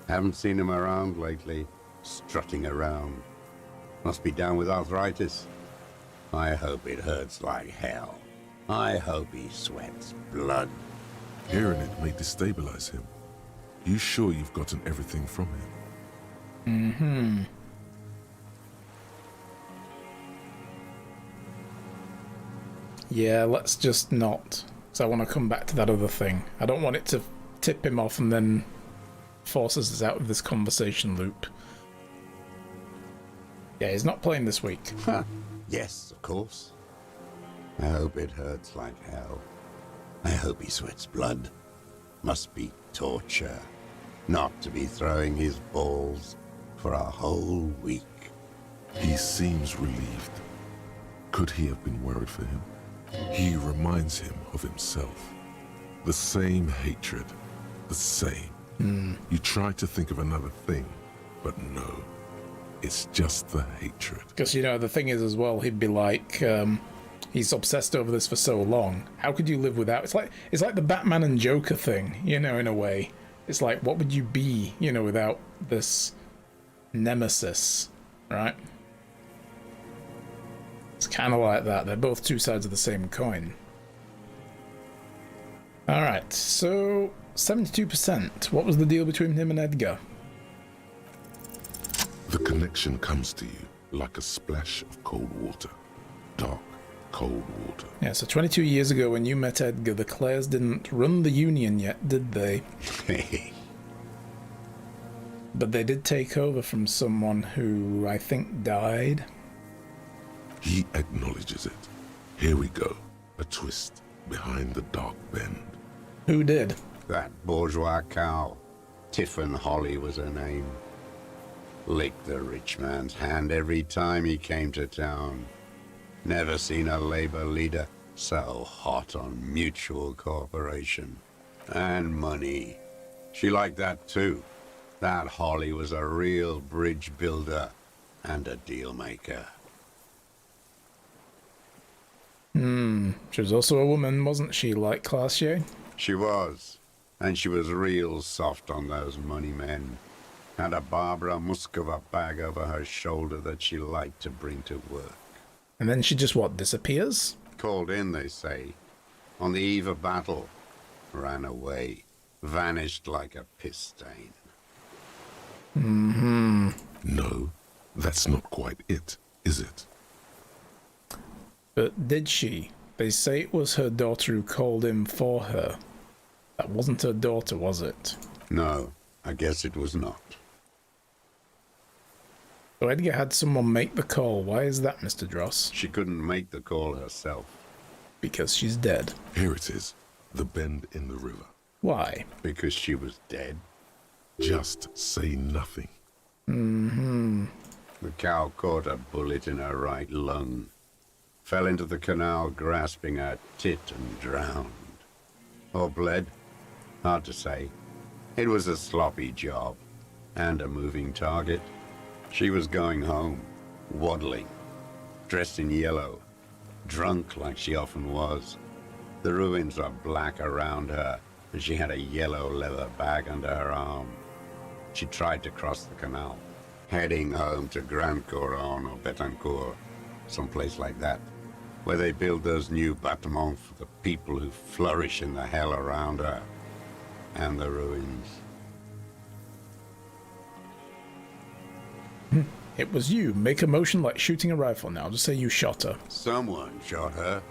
Speaker 1: Haven't seen him around lately, strutting around. Must be down with arthritis. I hope it hurts like hell. I hope he sweats blood.
Speaker 3: Hearing it may destabilize him. You sure you've gotten everything from him?
Speaker 2: Yeah, let's just not. Because I want to come back to that other thing. I don't want it to tip him off and then forces us out of this conversation loop. Yeah, he's not playing this week.
Speaker 1: Yes, of course. I hope it hurts like hell. I hope he sweats blood. Must be torture. Not to be throwing his balls for a whole week.
Speaker 3: He seems relieved. Could he have been worried for him? He reminds him of himself. The same hatred. The same. You try to think of another thing, but no. It's just the hatred.
Speaker 2: Because, you know, the thing is as well, he'd be like, he's obsessed over this for so long. How could you live without? It's like the Batman and Joker thing, you know, in a way. It's like, what would you be, you know, without this nemesis, right? It's kind of like that. They're both two sides of the same coin. Alright, so 72%. What was the deal between him and Edgar?
Speaker 3: The connection comes to you like a splash of cold water. Dark, cold water.
Speaker 2: Yeah, so 22 years ago when you met Edgar, the Clares didn't run the Union yet, did they? But they did take over from someone who I think died.
Speaker 3: He acknowledges it. Here we go. A twist behind the dark bend.
Speaker 2: Who did?
Speaker 1: That bourgeois cow. Tiffin Holly was her name. Licked the rich man's hand every time he came to town. Never seen a labor leader so hot on mutual cooperation. And money. She liked that too. That Holly was a real bridge builder and a deal maker.
Speaker 2: She was also a woman, wasn't she, like Classier?
Speaker 1: She was. And she was real soft on those money men. Had a Barbara Muskova bag over her shoulder that she liked to bring to work.
Speaker 2: And then she just, what, disappears?
Speaker 1: Called in, they say. On the eve of battle. Ran away. Vanished like a piss stain.
Speaker 3: No, that's not quite it, is it?
Speaker 2: But did she? They say it was her daughter who called in for her. That wasn't her daughter, was it?
Speaker 1: No, I guess it was not.
Speaker 2: So Edgar had someone make the call. Why is that, Mr. Dross?
Speaker 1: She couldn't make the call herself.
Speaker 2: Because she's dead.
Speaker 3: Here it is. The bend in the river.
Speaker 2: Why?
Speaker 1: Because she was dead.
Speaker 3: Just say nothing.
Speaker 1: The cow caught a bullet in her right lung. Fell into the canal grasping her tit and drowned. Or bled? Hard to say. It was a sloppy job. And a moving target. She was going home, waddling, dressed in yellow, drunk like she often was. The ruins are black around her, and she had a yellow leather bag under her arm. She tried to cross the canal, heading home to Grand Couronne or Betancourt, someplace like that, where they build those new bâtiments for the people who flourish in the hell around her, and the ruins.
Speaker 2: It was you. Make a motion like shooting a rifle now. Just say you shot her.
Speaker 1: Someone shot her.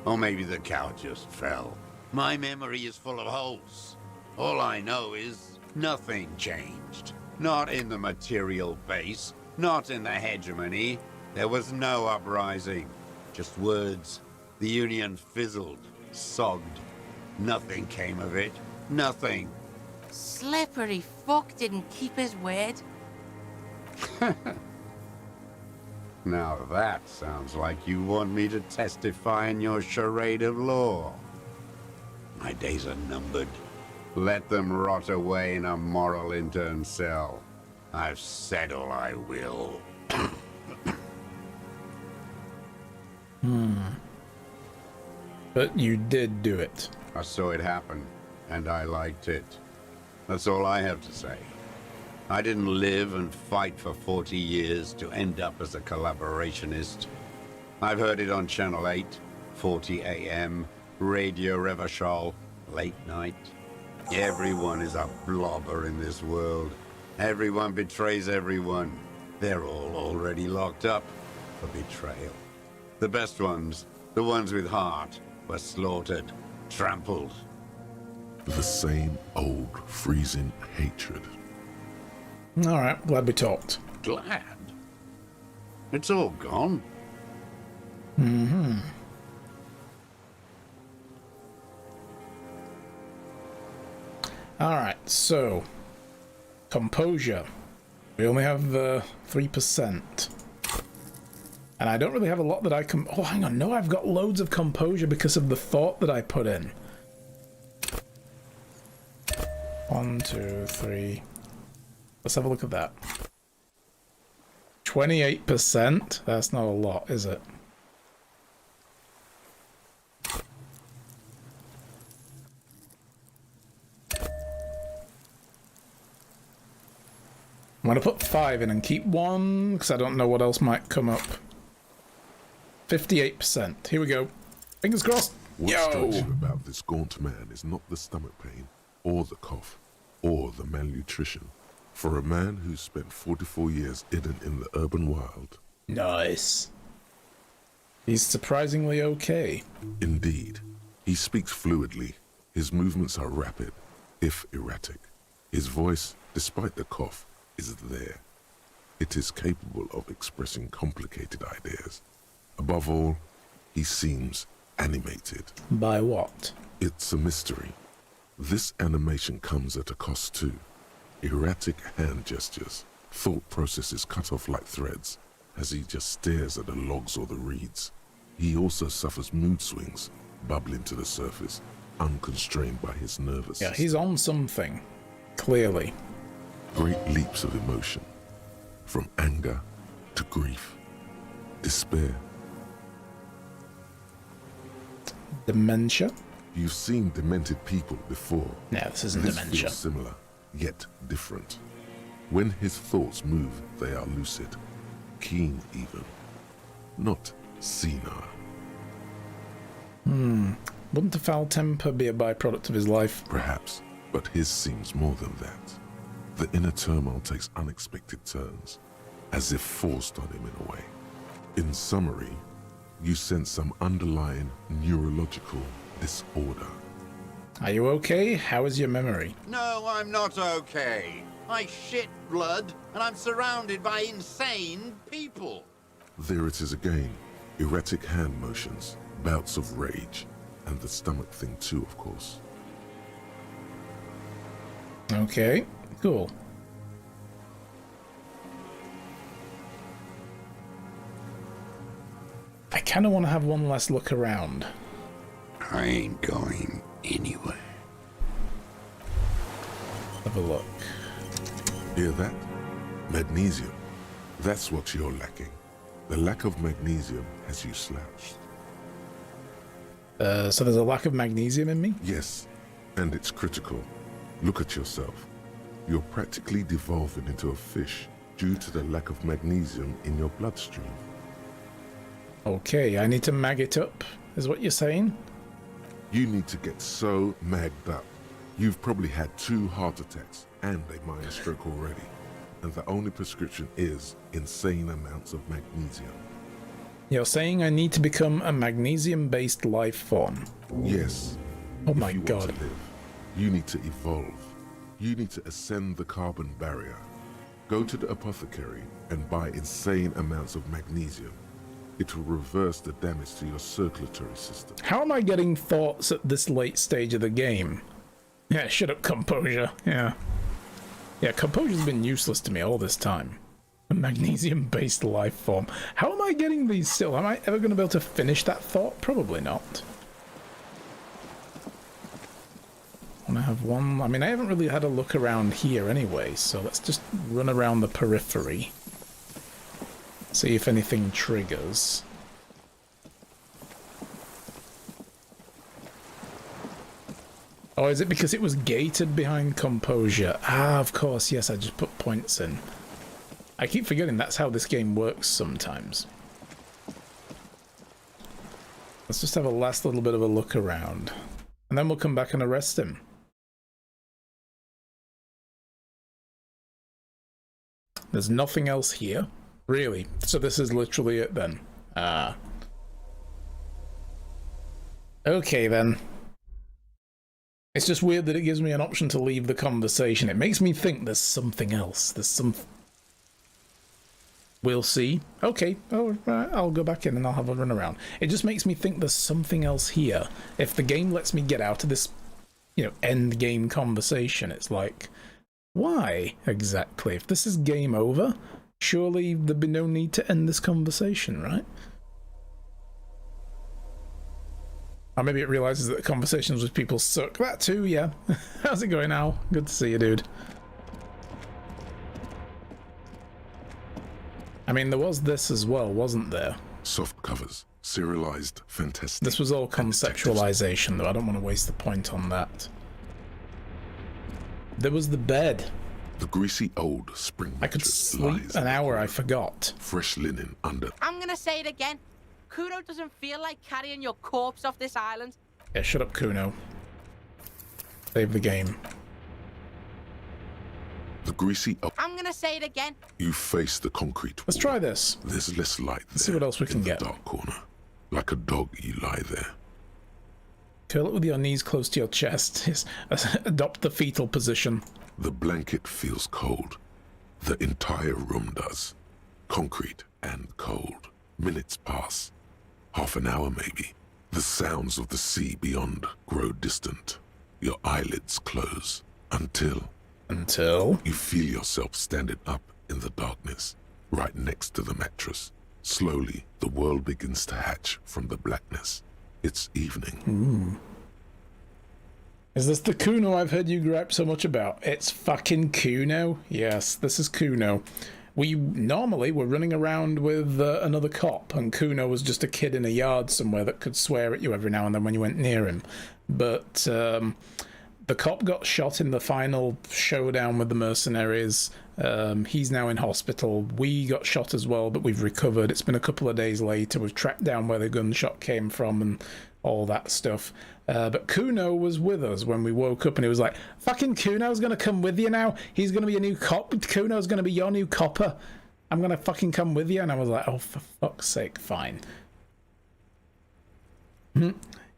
Speaker 1: Or maybe the cow just fell. My memory is full of holes. All I know is nothing changed. Not in the material base, not in the hegemony. There was no uprising. Just words. The Union fizzled, sogged. Nothing came of it. Nothing.
Speaker 4: Slippery fuck didn't keep his word.
Speaker 1: Now that sounds like you want me to testify in your charade of law. My days are numbered. Let them rot away in a moral intern cell. I've said all I will.
Speaker 2: But you did do it.
Speaker 1: I saw it happen, and I liked it. That's all I have to say. I didn't live and fight for 40 years to end up as a collaborationist. I've heard it on Channel 8, 40 AM, Radio Revachol, late night. Everyone is a blobber in this world. Everyone betrays everyone. They're all already locked up for betrayal. The best ones, the ones with heart, were slaughtered, trampled.
Speaker 3: The same old freezing hatred.
Speaker 2: Alright, glad we talked.
Speaker 1: Glad? It's all gone.
Speaker 2: Mm-hmm. Alright, so composure. We only have 3%. And I don't really have a lot that I can... Oh, hang on. No, I've got loads of composure because of the thought that I put in. 1, 2, 3. Let's have a look at that. 28%? That's not a lot, is it? I'm going to put 5 in and keep 1, because I don't know what else might come up. 58%. Here we go. Fingers crossed.
Speaker 3: What strikes you about this gaunt man is not the stomach pain, or the cough, or the malnutrition. For a man who's spent 44 years hidden in the urban wild.
Speaker 2: Nice. He's surprisingly okay.
Speaker 3: Indeed. He speaks fluidly. His movements are rapid, if erratic. His voice, despite the cough, is there. It is capable of expressing complicated ideas. Above all, he seems animated.
Speaker 2: By what?
Speaker 3: It's a mystery. This animation comes at a cost too. Erratic hand gestures, thought processes cut off like threads, as he just stares at the logs or the reeds. He also suffers mood swings, bubbling to the surface, unconstrained by his nervous system.
Speaker 2: Yeah, he's on something. Clearly.
Speaker 3: Great leaps of emotion, from anger to grief, despair.
Speaker 2: Dementia?
Speaker 3: You've seen demented people before.
Speaker 2: No, this isn't dementia.
Speaker 3: Feels similar, yet different. When his thoughts move, they are lucid, keen even, not senile.
Speaker 2: Wouldn't a foul temper be a byproduct of his life?
Speaker 3: Perhaps, but his seems more than that. The inner turmoil takes unexpected turns, as if forced on him in a way. In summary, you sense some underlying neurological disorder.
Speaker 2: Are you okay? How is your memory?
Speaker 1: No, I'm not okay. I shit blood, and I'm surrounded by insane people.
Speaker 3: There it is again. Erratic hand motions, bouts of rage, and the stomach thing too, of course.
Speaker 2: Okay, cool. I kind of want to have one last look around.
Speaker 1: I ain't going anywhere.
Speaker 2: Have a look.
Speaker 3: Hear that? Magnesium. That's what you're lacking. The lack of magnesium has you slouched.
Speaker 2: So there's a lack of magnesium in me?
Speaker 3: Yes, and it's critical. Look at yourself. You're practically devolving into a fish due to the lack of magnesium in your bloodstream.
Speaker 2: Okay, I need to mag it up, is what you're saying?
Speaker 3: You need to get so magged up. You've probably had 2 heart attacks and a mind stroke already. And the only prescription is insane amounts of magnesium.
Speaker 2: You're saying I need to become a magnesium-based life form?
Speaker 3: Yes.
Speaker 2: Oh my
Speaker 3: If you want
Speaker 2: god.
Speaker 3: to live, you need to evolve. You need to ascend the carbon barrier. Go to the apothecary and buy insane amounts of magnesium. It will reverse the damage to your circulatory system.
Speaker 2: How am I getting thoughts at this late stage of the game? Yeah, shut up, composure. Yeah, composure's been useless to me all this time. A magnesium-based life form. How am I getting these still? Am I ever going to be able to finish that thought? Probably not. I want to have one... I mean, I haven't really had a look around here anyway, so let's just run around the periphery. See if anything triggers. Or is it because it was gated behind composure? Ah, of course, yes, I just put points in. I keep forgetting that's how this game works sometimes. Let's just have a last little bit of a look around. And then we'll come back and arrest him. There's nothing else here? Really? So this is literally it then? Ah. Okay then. It's just weird that it gives me an option to leave the conversation. It makes me think there's something else. There's some... We'll see. Okay, oh, right, I'll go back in and I'll have a run around. It just makes me think there's something else here. If the game lets me get out of this, you know, end game conversation, it's like, why exactly? If this is game over, surely there'd be no need to end this conversation, right? Or maybe it realizes that the conversations with people suck. That too, yeah. How's it going, Al? Good to see you, dude. I mean, there was this as well, wasn't there?
Speaker 3: Soft covers, serialized, fantastic.
Speaker 2: This was all conceptualization, though. I don't want to waste the point on that. There was the bed.
Speaker 3: The greasy old spring
Speaker 2: I could
Speaker 3: mattress
Speaker 2: sleep
Speaker 3: lies
Speaker 2: an
Speaker 3: in the
Speaker 2: hour, I
Speaker 3: corner.
Speaker 2: forgot.
Speaker 3: Fresh linen under.
Speaker 4: I'm gonna say it again. Kuno doesn't feel like carrying your corpse off this island.
Speaker 2: Yeah, shut up, Kuno. Save the game.
Speaker 3: The greasy old.
Speaker 4: I'm gonna say it again.
Speaker 3: You face the concrete wall.
Speaker 2: Let's try this.
Speaker 3: There's less light there.
Speaker 2: Let's see what else we can
Speaker 3: in the
Speaker 2: get.
Speaker 3: dark corner. Like a dog, you lie there.
Speaker 2: Curl it with your knees close to your chest. Yes. Adopt the fetal position.
Speaker 3: The blanket feels cold. The entire room does. Concrete and cold. Minutes pass. Half an hour maybe. The sounds of the sea beyond grow distant. Your eyelids close. Until
Speaker 2: Until...
Speaker 3: you feel yourself standing up in the darkness, right next to the mattress. Slowly, the world begins to hatch from the blackness. It's evening.
Speaker 2: Is this the Kuno I've heard you gripe so much about? It's fucking Kuno? Yes, this is Kuno. We normally were running around with another cop, and Kuno was just a kid in a yard somewhere that could swear at you every now and then when you went near him. But the cop got shot in the final showdown with the mercenaries. He's now in hospital. We got shot as well, but we've recovered. It's been a couple of days later. We've tracked down where the gunshot came from and all that stuff. But Kuno was with us when we woke up, and he was like, fucking Kuno's gonna come with you now. He's gonna be a new cop. Kuno's gonna be your new copper. I'm gonna fucking come with you. And I was like, oh, for fuck's sake, fine.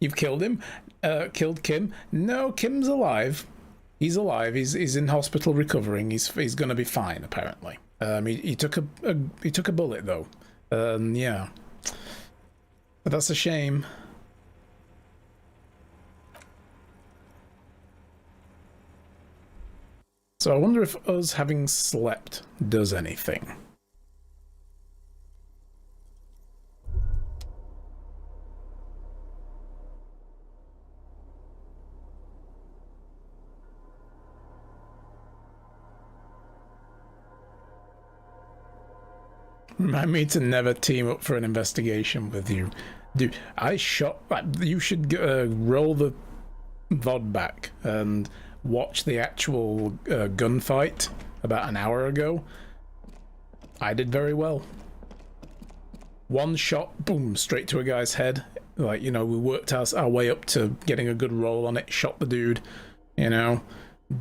Speaker 2: You've killed him? Killed Kim? No, Kim's alive. He's alive. He's in hospital recovering. He's gonna be fine, apparently. He took a bullet though. Yeah. But that's a shame. So I wonder if us having slept does anything. Remind me to never team up for an investigation with you. Dude, I shot... You should roll the VOD back and watch the actual gunfight about an hour ago. I did very well. One shot, boom, straight to a guy's head. Like, you know, we worked our way up to getting a good roll on it, shot the dude, you know.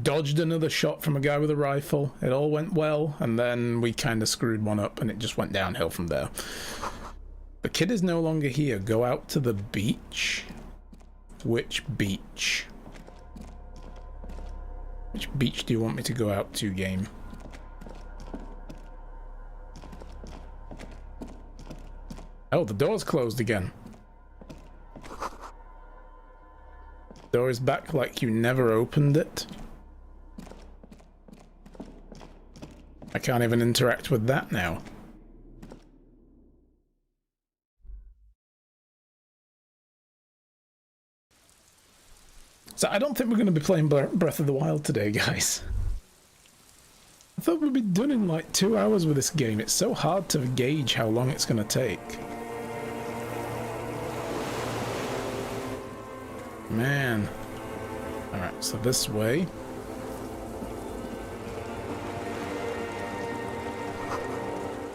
Speaker 2: Dodged another shot from a guy with a rifle. It all went well, and then we kind of screwed one up, and it just went downhill from there. The kid is no longer here. Go out to the beach. Which beach? Which beach do you want me to go out to, game? Oh, the door's closed again. Door is back like you never opened it. I can't even interact with that now. So I don't think we're going to be playing Breath of the Wild today, guys. I thought we'd be done in like 2 hours with this game. It's so hard to gauge how long it's going to take. Man. Alright, so this way.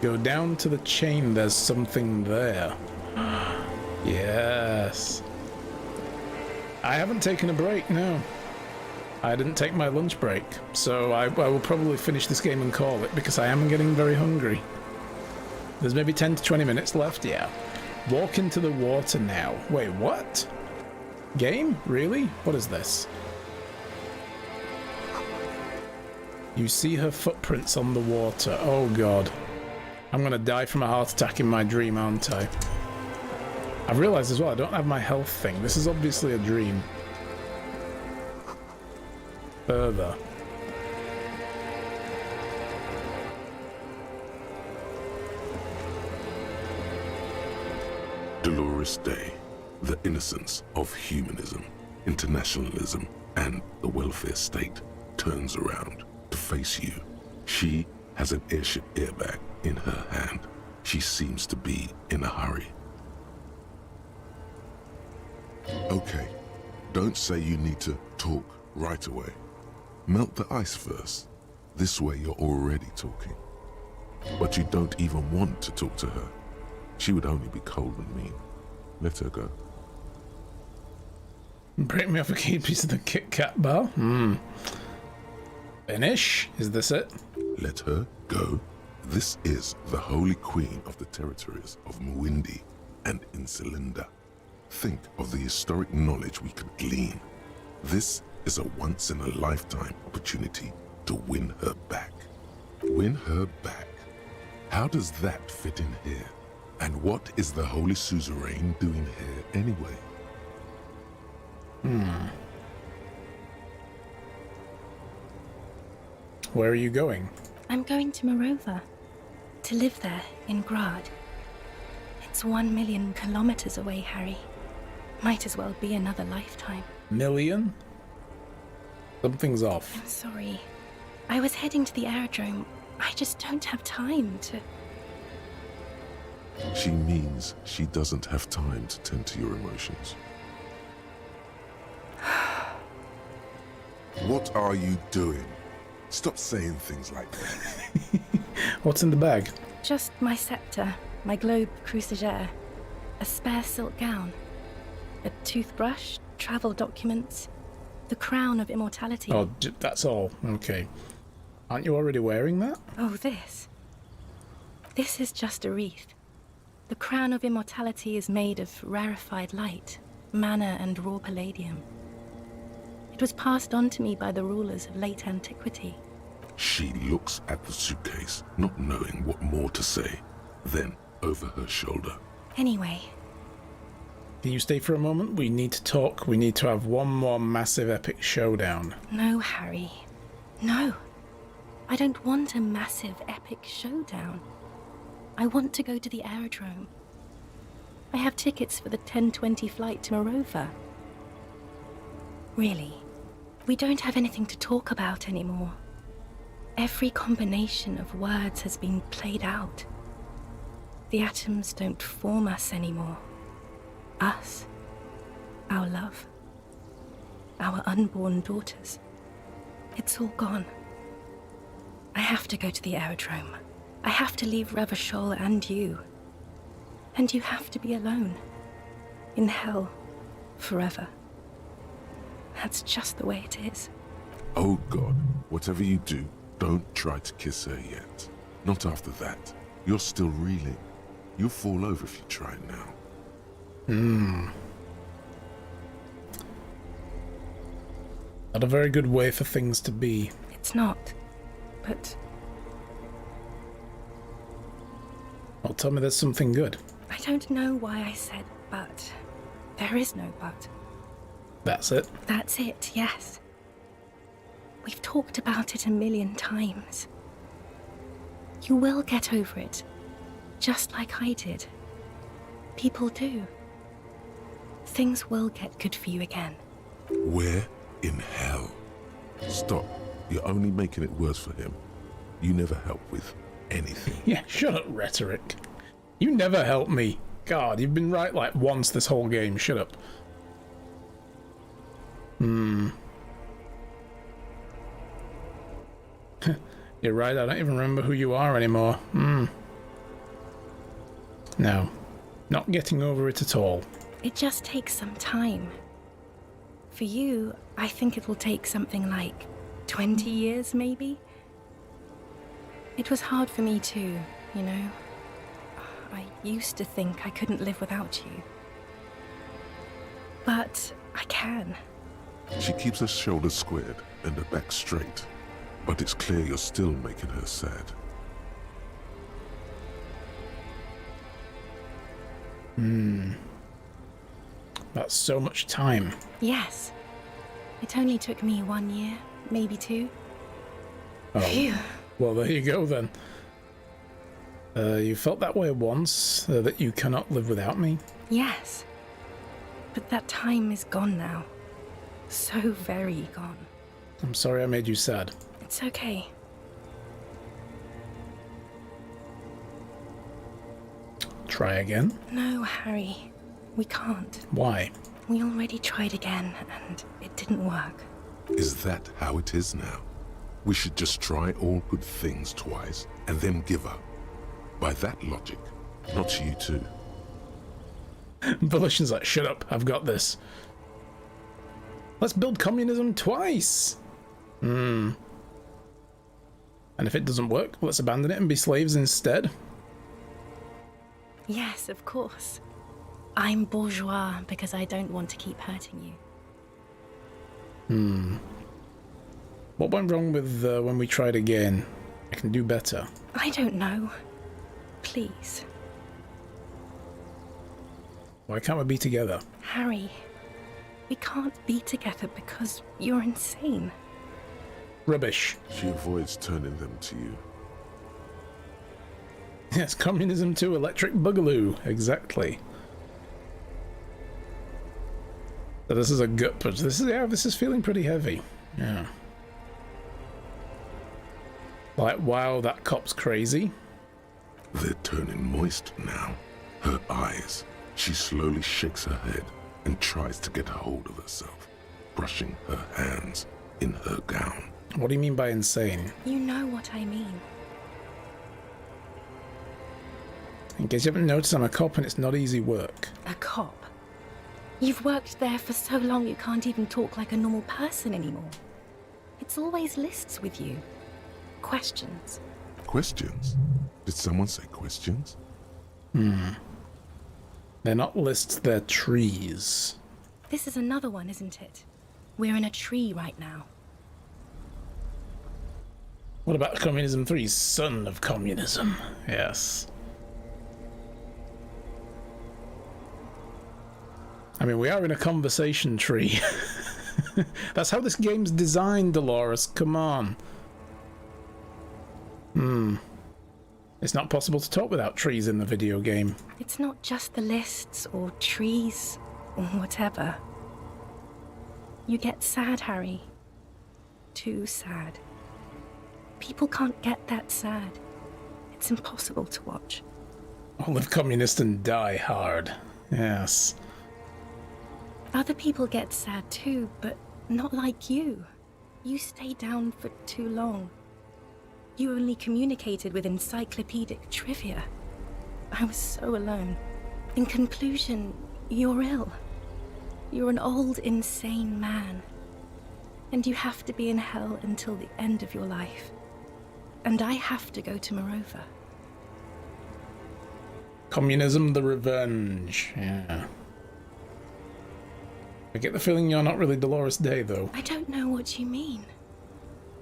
Speaker 2: Go down to the chain, there's something there. Yes. I haven't taken a break, no. I didn't take my lunch break, so I will probably finish this game and call it, because I am getting very hungry. There's maybe 10 to 20 minutes left, yeah. Walk into the water now. Wait, what? Game? Really? What is this? You see her footprints on the water. Oh god. I'm gonna die from a heart attack in my dream, aren't I? I've realised as well I don't have my health thing. This is obviously a dream. Further.
Speaker 3: Dolorous Day, the innocence of humanism, internationalism, and the welfare state turns around to face you. She has an airship airbag in her hand. She seems to be in a hurry. Okay, don't say you need to talk right away. Melt the ice first. This way you're already talking. But you don't even want to talk to her. She would only be cold and mean. Let her go.
Speaker 2: Break me off a key piece of the Kit Kat bar? Finish? Is this it?
Speaker 3: Let her go. This is the Holy Queen of the territories of Mwindi and Insulinda. Think of the historic knowledge we could glean. This is a once-in-a-lifetime opportunity to win her back. Win her back? How does that fit in here? And what is the Holy Suzerain doing here anyway?
Speaker 2: Where are you going?
Speaker 6: I'm going to Morova. To live there, in Grad. It's 1 million kilometers away, Harry. Might as well be another lifetime.
Speaker 2: Million? Something's off.
Speaker 6: I'm sorry. I was heading to the aerodrome. I just don't have time to...
Speaker 3: She means she doesn't have time to tend to your emotions. What are you doing? Stop saying things like that.
Speaker 2: What's in the bag?
Speaker 6: Just my scepter, my globe cruciger, a spare silk gown, a toothbrush, travel documents, the crown of immortality.
Speaker 2: Oh, that's all. Okay. Aren't you already wearing that?
Speaker 6: Oh, this. This is just a wreath. The crown of immortality is made of rarefied light, mana and raw palladium. It was passed on to me by the rulers of late antiquity.
Speaker 3: She looks at the suitcase, not knowing what more to say. Then, over her shoulder.
Speaker 6: Anyway,
Speaker 2: Can you stay for a moment? We need to talk. We need to have one more massive epic showdown.
Speaker 6: no, Harry. No. I don't want a massive epic showdown. I want to go to the aerodrome. I have tickets for the 10:20 flight to Morova. Really, we don't have anything to talk about anymore. Every combination of words has been played out. The atoms don't form us anymore. Us, our love, our unborn daughters. It's all gone. I have to go to the aerodrome. I have to leave Revachol and you. And you have to be alone. In hell. Forever. That's just the way it is.
Speaker 3: Oh God, whatever you do, don't try to kiss her yet. Not after that. You're still reeling. You'll fall over if you try now.
Speaker 2: Not a very good way for things to be.
Speaker 6: It's not. But
Speaker 2: Well, tell me there's something good.
Speaker 6: I don't know why I said but. There is no but.
Speaker 2: That's it.
Speaker 6: That's it, yes. We've talked about it 1,000,000 times. You will get over it, just like I did. People do. Things will get good for you again.
Speaker 3: Where in hell? Stop. You're only making it worse for him. You never help with anything.
Speaker 2: Yeah, shut up, rhetoric. You never help me. God, you've been right like once this whole game. Shut up. You're right, I don't even remember who you are anymore. No. Not getting over it at all.
Speaker 6: It just takes some time. For you, I think it will take something like 20 years, maybe? It was hard for me too, you know? I used to think I couldn't live without you. But I can.
Speaker 3: She keeps her shoulders squared and her back straight. But it's clear you're still making her sad.
Speaker 2: That's so much time.
Speaker 6: Yes. It only took me 1 year, maybe 2.
Speaker 2: Oh,
Speaker 6: Phew.
Speaker 2: well, there you go then. You felt that way once, that you cannot live without me.
Speaker 6: Yes. But that time is gone now. So very gone.
Speaker 2: I'm sorry I made you sad.
Speaker 6: It's okay.
Speaker 2: Try again?
Speaker 6: No, Harry. We can't.
Speaker 2: Why?
Speaker 6: We already tried again, and it didn't work.
Speaker 3: Is that how it is now? We should just try all good things twice and then give up. By that logic, not you too.
Speaker 2: Volition's like, shut up, I've got this. Let's build communism twice! And if it doesn't work, let's abandon it and be slaves instead.
Speaker 6: Yes, of course. I'm bourgeois because I don't want to keep hurting you.
Speaker 2: What went wrong with when we tried again? I can do better.
Speaker 6: I don't know. Please.
Speaker 2: Why can't we be together?
Speaker 6: Harry, we can't be together because you're insane.
Speaker 2: Rubbish.
Speaker 3: She avoids turning them to you.
Speaker 2: Yes, communism too, electric boogaloo. Exactly. So this is a gut punch. This is feeling pretty heavy. Yeah. Like, wow, that cop's crazy.
Speaker 3: They're turning moist now. Her eyes. She slowly shakes her head and tries to get a hold of herself, brushing her hands in her gown.
Speaker 2: What do you mean by insane?
Speaker 6: You know what I mean.
Speaker 2: In case you haven't noticed, I'm a cop and it's not easy work.
Speaker 6: A cop. You've worked there for so long you can't even talk like a normal person anymore. It's always lists with you. Questions.
Speaker 3: Questions? Did someone say questions?
Speaker 2: They're not lists, they're trees.
Speaker 6: This is another one, isn't it? We're in a tree right now.
Speaker 2: What about Communism 3, Son of Communism? Yes. I mean, we are in a conversation tree. That's how this game's designed, Dolores. Come on. It's not possible to talk without trees in the video game.
Speaker 6: It's not just the lists or trees or whatever. You get sad, Harry. Too sad. People can't get that sad. It's impossible to watch.
Speaker 2: I'll live communist and die hard. Yes.
Speaker 6: Other people get sad too, but not like you. You stay down for too long. You only communicated with encyclopedic trivia. I was so alone. In conclusion, you're ill. You're an old, insane man. And you have to be in hell until the end of your life. And I have to go to Morova.
Speaker 2: Communism the Revenge. Yeah. I get the feeling you're not really Dolores Day, though.
Speaker 6: I don't know what you mean.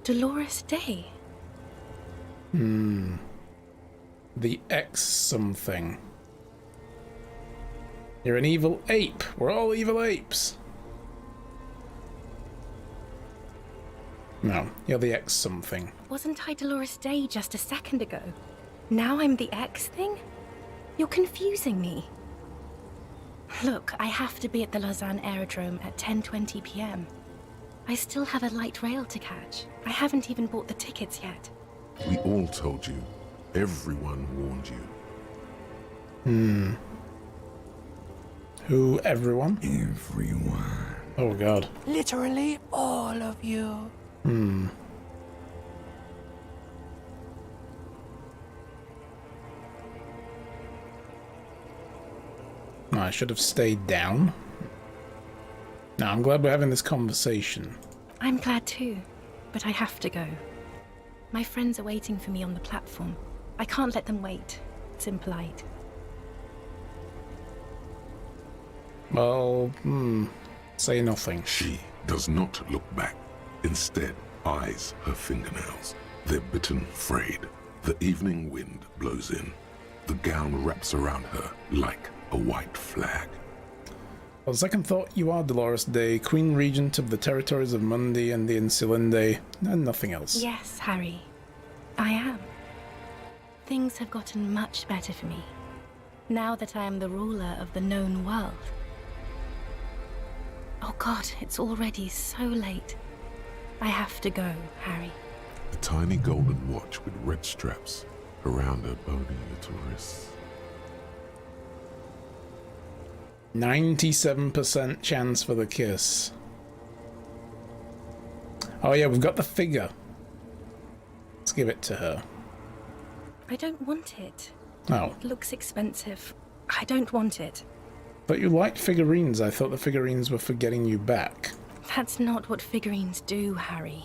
Speaker 6: Dolores Day?
Speaker 2: The X something. You're an evil ape. We're all evil apes. No, you're the X something.
Speaker 6: Wasn't I Dolores Day just a second ago? Now I'm the X thing? You're confusing me. Look, I have to be at the Lausanne Aerodrome at 10:20 p.m. I still have a light rail to catch. I haven't even bought the tickets yet.
Speaker 3: We all told you. Everyone warned you.
Speaker 2: Who, everyone?
Speaker 3: Everyone.
Speaker 2: Oh god.
Speaker 4: Literally all of you.
Speaker 2: I should have stayed down. Now, I'm glad we're having this conversation.
Speaker 6: I'm glad too, but I have to go. My friends are waiting for me on the platform. I can't let them wait. It's impolite.
Speaker 2: Well, say nothing.
Speaker 3: She does not look back. Instead, eyes her fingernails. They're bitten, frayed. The evening wind blows in. The gown wraps around her like a white flag.
Speaker 2: On second thought, you are Dolores Day, Queen Regent of the territories of Mundi and the Insulinde, and nothing else.
Speaker 6: Yes, Harry. I am. Things have gotten much better for me, now that I am the ruler of the known world. Oh God, it's already so late. I have to go, Harry.
Speaker 3: A tiny golden watch with red straps around her bony little wrists.
Speaker 2: 97% chance for the kiss. Oh yeah, we've got the figure. Let's give it to her.
Speaker 6: I don't want it.
Speaker 2: Oh.
Speaker 6: It looks expensive. I don't want it.
Speaker 2: But you liked figurines. I thought the figurines were for getting you back.
Speaker 6: That's not what figurines do, Harry.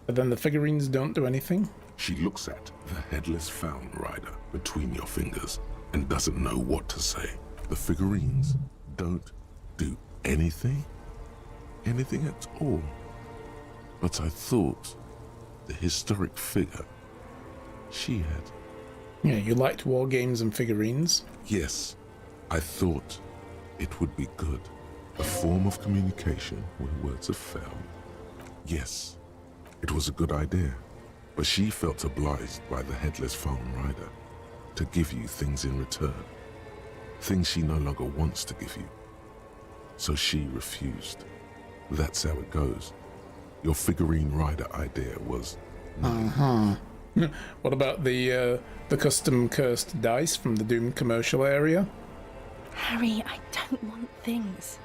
Speaker 2: But then the figurines don't do anything?
Speaker 3: She looks at the headless Fountain Rider between your fingers and doesn't know what to say. The figurines don't do anything? Anything at all. But I thought the historic figure she had.
Speaker 2: Yeah, you liked war games and figurines?
Speaker 3: Yes, I thought it would be good. A form of communication where words are found. Yes, it was a good idea. But she felt obliged by the headless Fountain Rider to give you things in return. Things she no longer wants to give you. So she refused. That's how it goes. Your figurine rider idea was...
Speaker 2: What about the custom cursed dice from the Doom commercial area?
Speaker 6: Harry, I don't want things.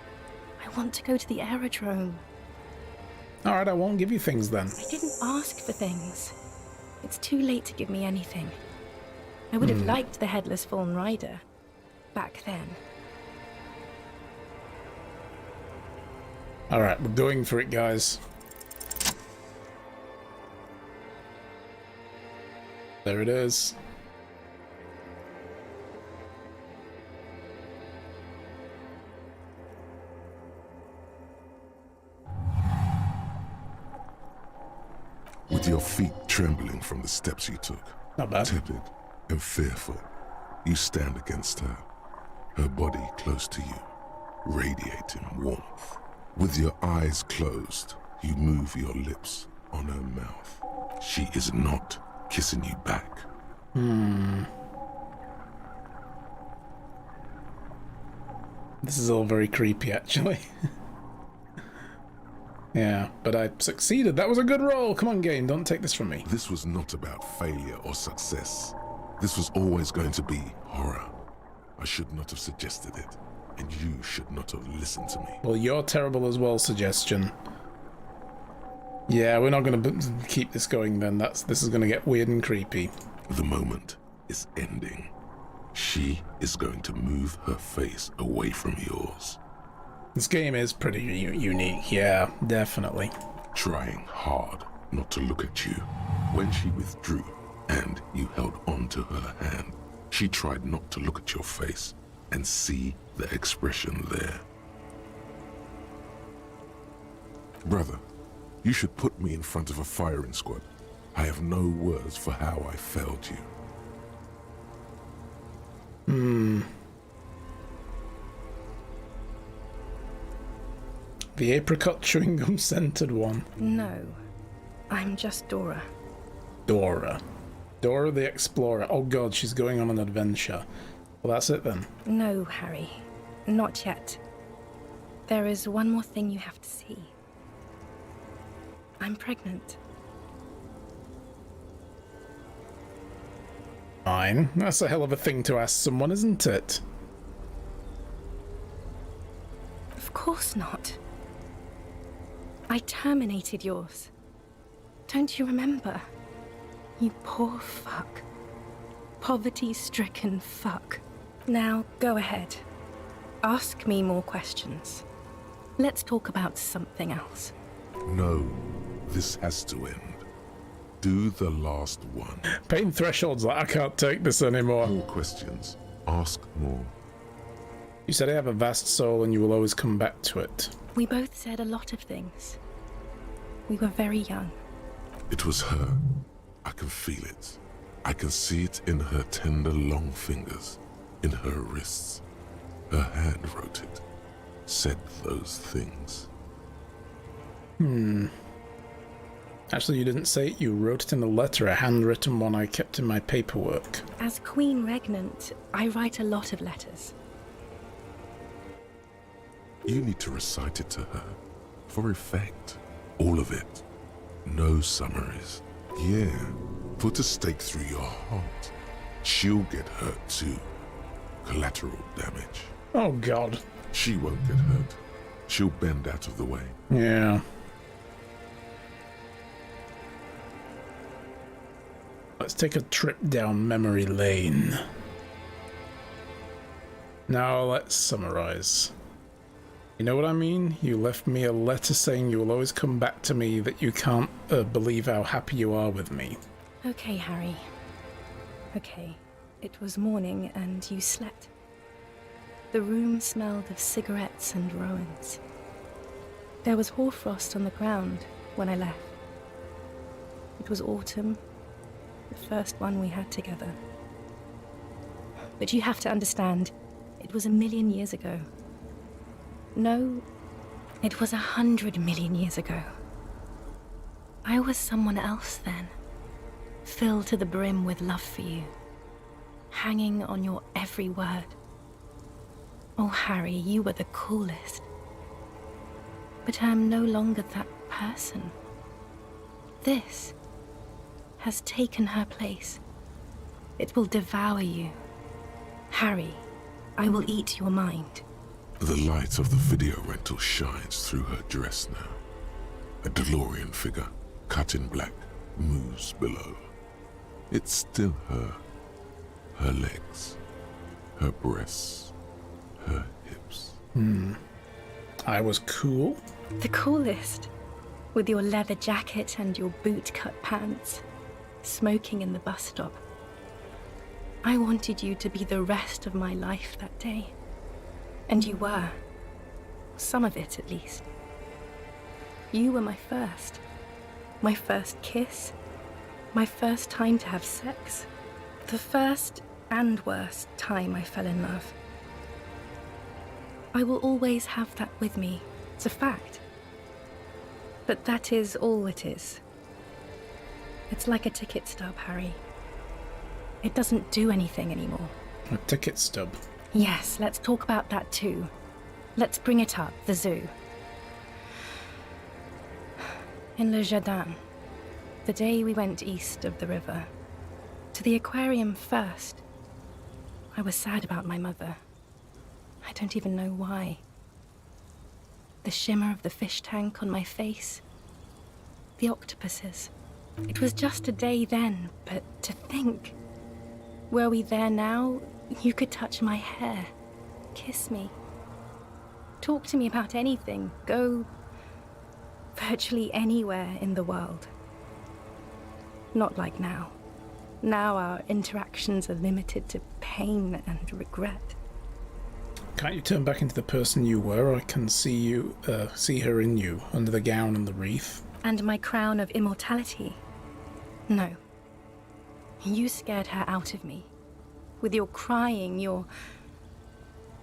Speaker 6: I want to go to the aerodrome.
Speaker 2: Alright, I won't give you things then.
Speaker 6: I didn't ask for things. It's too late to give me anything. I would have liked the headless Fallen Rider back then.
Speaker 2: Alright, we're going for it, guys. There it is.
Speaker 3: With your feet trembling from the steps you took.
Speaker 2: Not bad.
Speaker 3: Tepid and fearful, you stand against her. Her body close to you, radiating warmth. With your eyes closed, you move your lips on her mouth. She is not kissing you back.
Speaker 2: This is all very creepy, actually. Yeah, but I succeeded. That was a good roll. Come on, game. Don't take this from me.
Speaker 3: This was not about failure or success. This was always going to be horror. I should not have suggested it, and you should not have listened to me.
Speaker 2: Well, you're terrible as well, suggestion. Yeah, we're not going to keep this going then. This is going to get weird and creepy.
Speaker 3: The moment is ending. She is going to move her face away from yours.
Speaker 2: This game is pretty unique. Yeah, definitely.
Speaker 3: Trying hard not to look at you. When she withdrew and you held on to her hand, she tried not to look at your face and see the expression there. Brother, you should put me in front of a firing squad. I have no words for how I failed you. The
Speaker 2: apricot chewing gum scented one.
Speaker 6: No, I'm just Dora.
Speaker 2: Dora. Dora the Explorer. Oh god, she's going on an adventure. Well, that's it then.
Speaker 6: No, Harry. Not yet. There is one more thing you have to see. I'm pregnant.
Speaker 2: Fine. That's a hell of a thing to ask someone, isn't it?
Speaker 6: Of course not. I terminated yours. Don't you remember? You poor fuck. Poverty-stricken fuck. Now, go ahead. ask me more questions. Let's talk about something else.
Speaker 3: No, this has to end. Do the last one.
Speaker 2: Pain threshold's like, I can't take this anymore.
Speaker 3: More questions. Ask more.
Speaker 2: You said I have a vast soul and you will always come back to it.
Speaker 6: We both said a lot of things. We were very young.
Speaker 3: It was her. I can feel it. I can see it in her tender, long fingers, in her wrists. Her hand wrote it, said those things.
Speaker 2: Actually, you didn't say it. You wrote it in a letter, a handwritten one I kept in my paperwork.
Speaker 6: As Queen Regnant, I write a lot of letters.
Speaker 3: You need to recite it to her, for effect. All of it. No summaries. Yeah, put a stake through your heart. She'll get hurt too. Collateral damage.
Speaker 2: Oh, God.
Speaker 3: She won't get hurt. She'll bend out of the way.
Speaker 2: Yeah. Let's take a trip down memory lane. Now let's summarize. You know what I mean? You left me a letter saying you will always come back to me, that you can't believe how happy you are with me.
Speaker 6: Okay, Harry. Okay. It was morning and you slept. The room smelled of cigarettes and Rowans. There was hoarfrost on the ground when I left. It was autumn, the first one we had together. But you have to understand, it was 1,000,000 years ago. No, it was 100 million years ago. I was someone else then, filled to the brim with love for you, hanging on your every word. Oh, Harry, you were the coolest. But I am no longer that person. This has taken her place. It will devour you. Harry, I will eat your mind.
Speaker 3: The light of the video rental shines through her dress now. A DeLorean figure, cut in black, moves below. It's still her. Her legs, her breasts, her hips.
Speaker 2: I was cool?
Speaker 6: The coolest. With your leather jacket and your boot-cut pants, smoking in the bus stop. I wanted you to be the rest of my life that day. And you were. Some of it, at least. You were my first kiss, my first time to have sex, the first and worst time I fell in love. I will always have that with me. It's a fact. But that is all it is. It's like a ticket stub, Harry. It doesn't do anything anymore.
Speaker 2: A ticket stub.
Speaker 6: Yes, let's talk about that too. Let's bring it up, the zoo. In Le Jardin, the day we went east of the river, to the aquarium first, I was sad about my mother. I don't even know why. The shimmer of the fish tank on my face, the octopuses. It was just a day then, but to think, were we there now, you could touch my hair, kiss me, talk to me about anything, go virtually anywhere in the world. Not like now. Now our interactions are limited to pain and regret.
Speaker 2: Can't you turn back into the person you were? I can see her in you, under the gown and the wreath.
Speaker 6: And my crown of immortality? No. You scared her out of me. With your crying,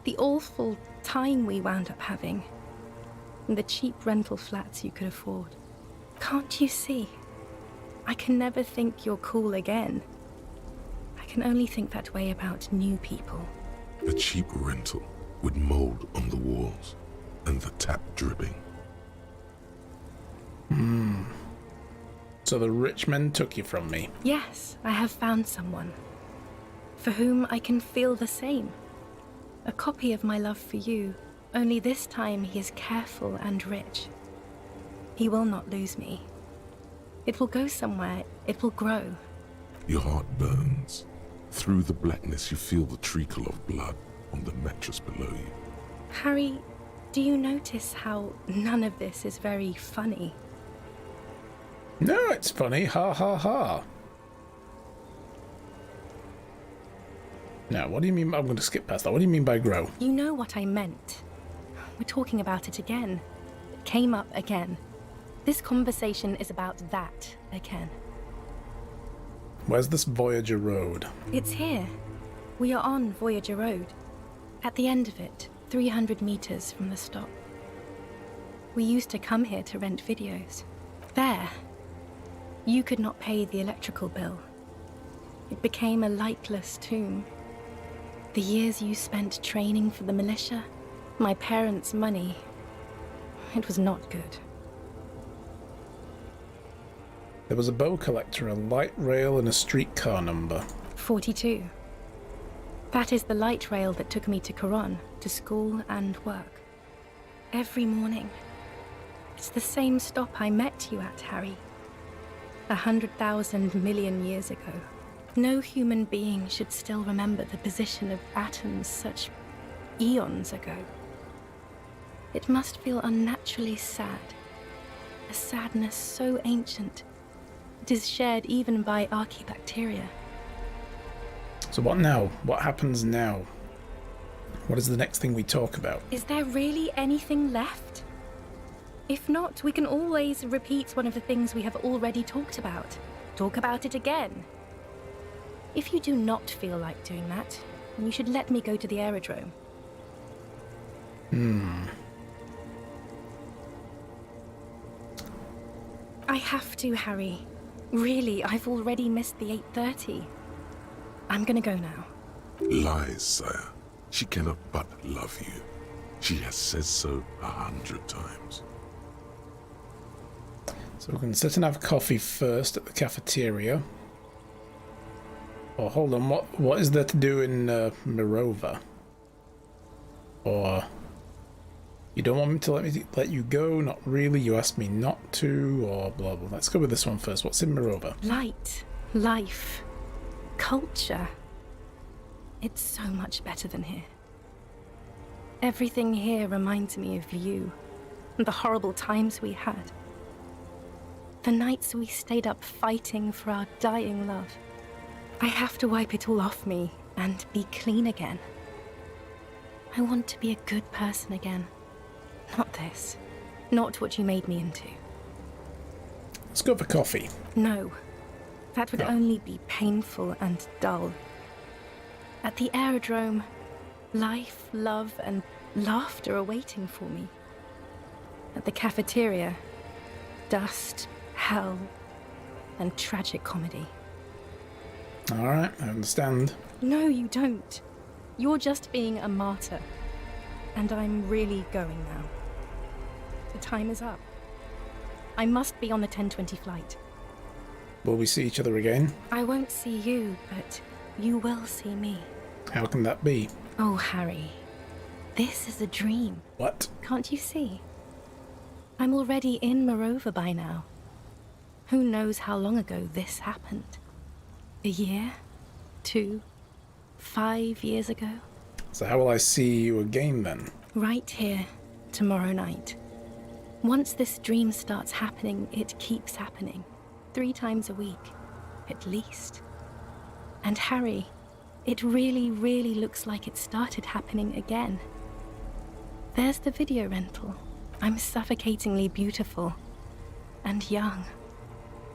Speaker 6: the awful time we wound up having. And the cheap rental flats you could afford. Can't you see? I can never think you're cool again. I can only think that way about new people.
Speaker 3: A cheap rental with mold on the walls and the tap dripping.
Speaker 2: So the rich men took you from me.
Speaker 6: Yes, I have found someone for whom I can feel the same. A copy of my love for you, only this time he is careful and rich. He will not lose me. It will go somewhere, it will grow.
Speaker 3: Your heart burns. Through the blackness you feel the treacle of blood on the mattress below you.
Speaker 6: Harry, do you notice how none of this is very funny?
Speaker 2: No, it's funny. Ha ha ha. Now, what do you mean? I'm going to skip past that. What do you mean by grow?
Speaker 6: You know what I meant. We're talking about it again. It came up again. This conversation is about that again.
Speaker 2: Where's this Voyager Road?
Speaker 6: It's here. We are on Voyager Road. At the end of it, 300 meters from the stop. We used to come here to rent videos. There. You could not pay the electrical bill. It became a lightless tomb. The years you spent training for the militia, my parents' money, it was not good.
Speaker 2: There was a bow collector, a light rail, and a streetcar number.
Speaker 6: 42. That is the light rail that took me to Coron, to school and work. Every morning. It's the same stop I met you at, Harry. 100,000 million years ago. No human being should still remember the position of atoms such eons ago. It must feel unnaturally sad. A sadness so ancient, it is shared even by archaebacteria.
Speaker 2: So what now? What happens now? What is the next thing we talk about?
Speaker 6: Is there really anything left? If not, we can always repeat one of the things we have already talked about. Talk about it again. If you do not feel like doing that, then you should let me go to the aerodrome. I have to, Harry. Really, I've already missed the 8:30. I'm gonna go now.
Speaker 3: Lies, sire. She cannot but love you. She has said so 100 times.
Speaker 2: So we can sit and have coffee first at the cafeteria. Oh, hold on. What is there to do in Mirova? Or you don't want me to let you go? Not really. You asked me not to, or blah blah. Let's go with this one first. What's in Mirova?
Speaker 6: Light, life, culture. It's so much better than here. Everything here reminds me of you and the horrible times we had. The nights we stayed up fighting for our dying love. I have to wipe it all off me and be clean again. I want to be a good person again. Not this. Not what you made me into.
Speaker 2: Let's go for coffee.
Speaker 6: No. That would
Speaker 2: No.
Speaker 6: only be painful and dull. At the aerodrome, life, love, and laughter are waiting for me. At the cafeteria, dust, hell, and tragic comedy.
Speaker 2: Alright, I understand.
Speaker 6: No, you don't. You're just being a martyr. And I'm really going now. The time is up. I must be on the 10:20 flight.
Speaker 2: Will we see each other again?
Speaker 6: I won't see you, but you will see me.
Speaker 2: How can that be?
Speaker 6: Oh, Harry. This is a dream.
Speaker 2: What?
Speaker 6: Can't you see? I'm already in Mirova by now. Who knows how long ago this happened? A year? 2? 5 years ago?
Speaker 2: So how will I see you again then?
Speaker 6: Right here, tomorrow night. Once this dream starts happening, it keeps happening. 3 times a week, at least. And Harry, it really, really looks like it started happening again. There's the video rental. I'm suffocatingly beautiful. And young.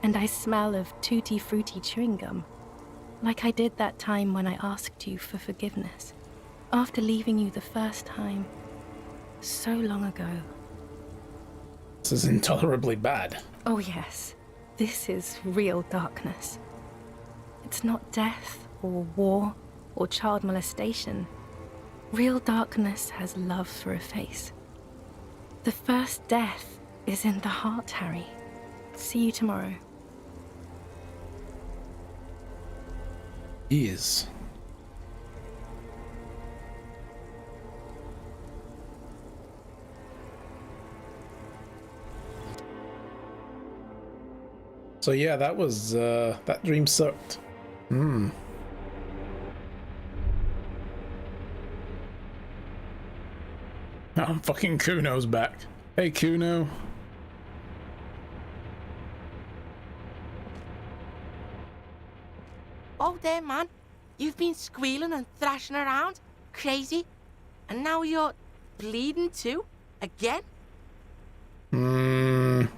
Speaker 6: And I smell of tutti frutti chewing gum. Like I did that time when I asked you for forgiveness. After leaving you the first time. So long ago.
Speaker 2: This is intolerably bad.
Speaker 6: Oh yes, this is real darkness. It's not death, or war, or child molestation. Real darkness has love for a face. The first death is in the heart, Harry. See you tomorrow.
Speaker 2: He is. So yeah, that was that dream sucked. Oh, fucking Kuno's back. Hey, Kuno.
Speaker 4: Oh, there, man. You've been squealing and thrashing around. Crazy. And now you're bleeding too? Again?
Speaker 2: No,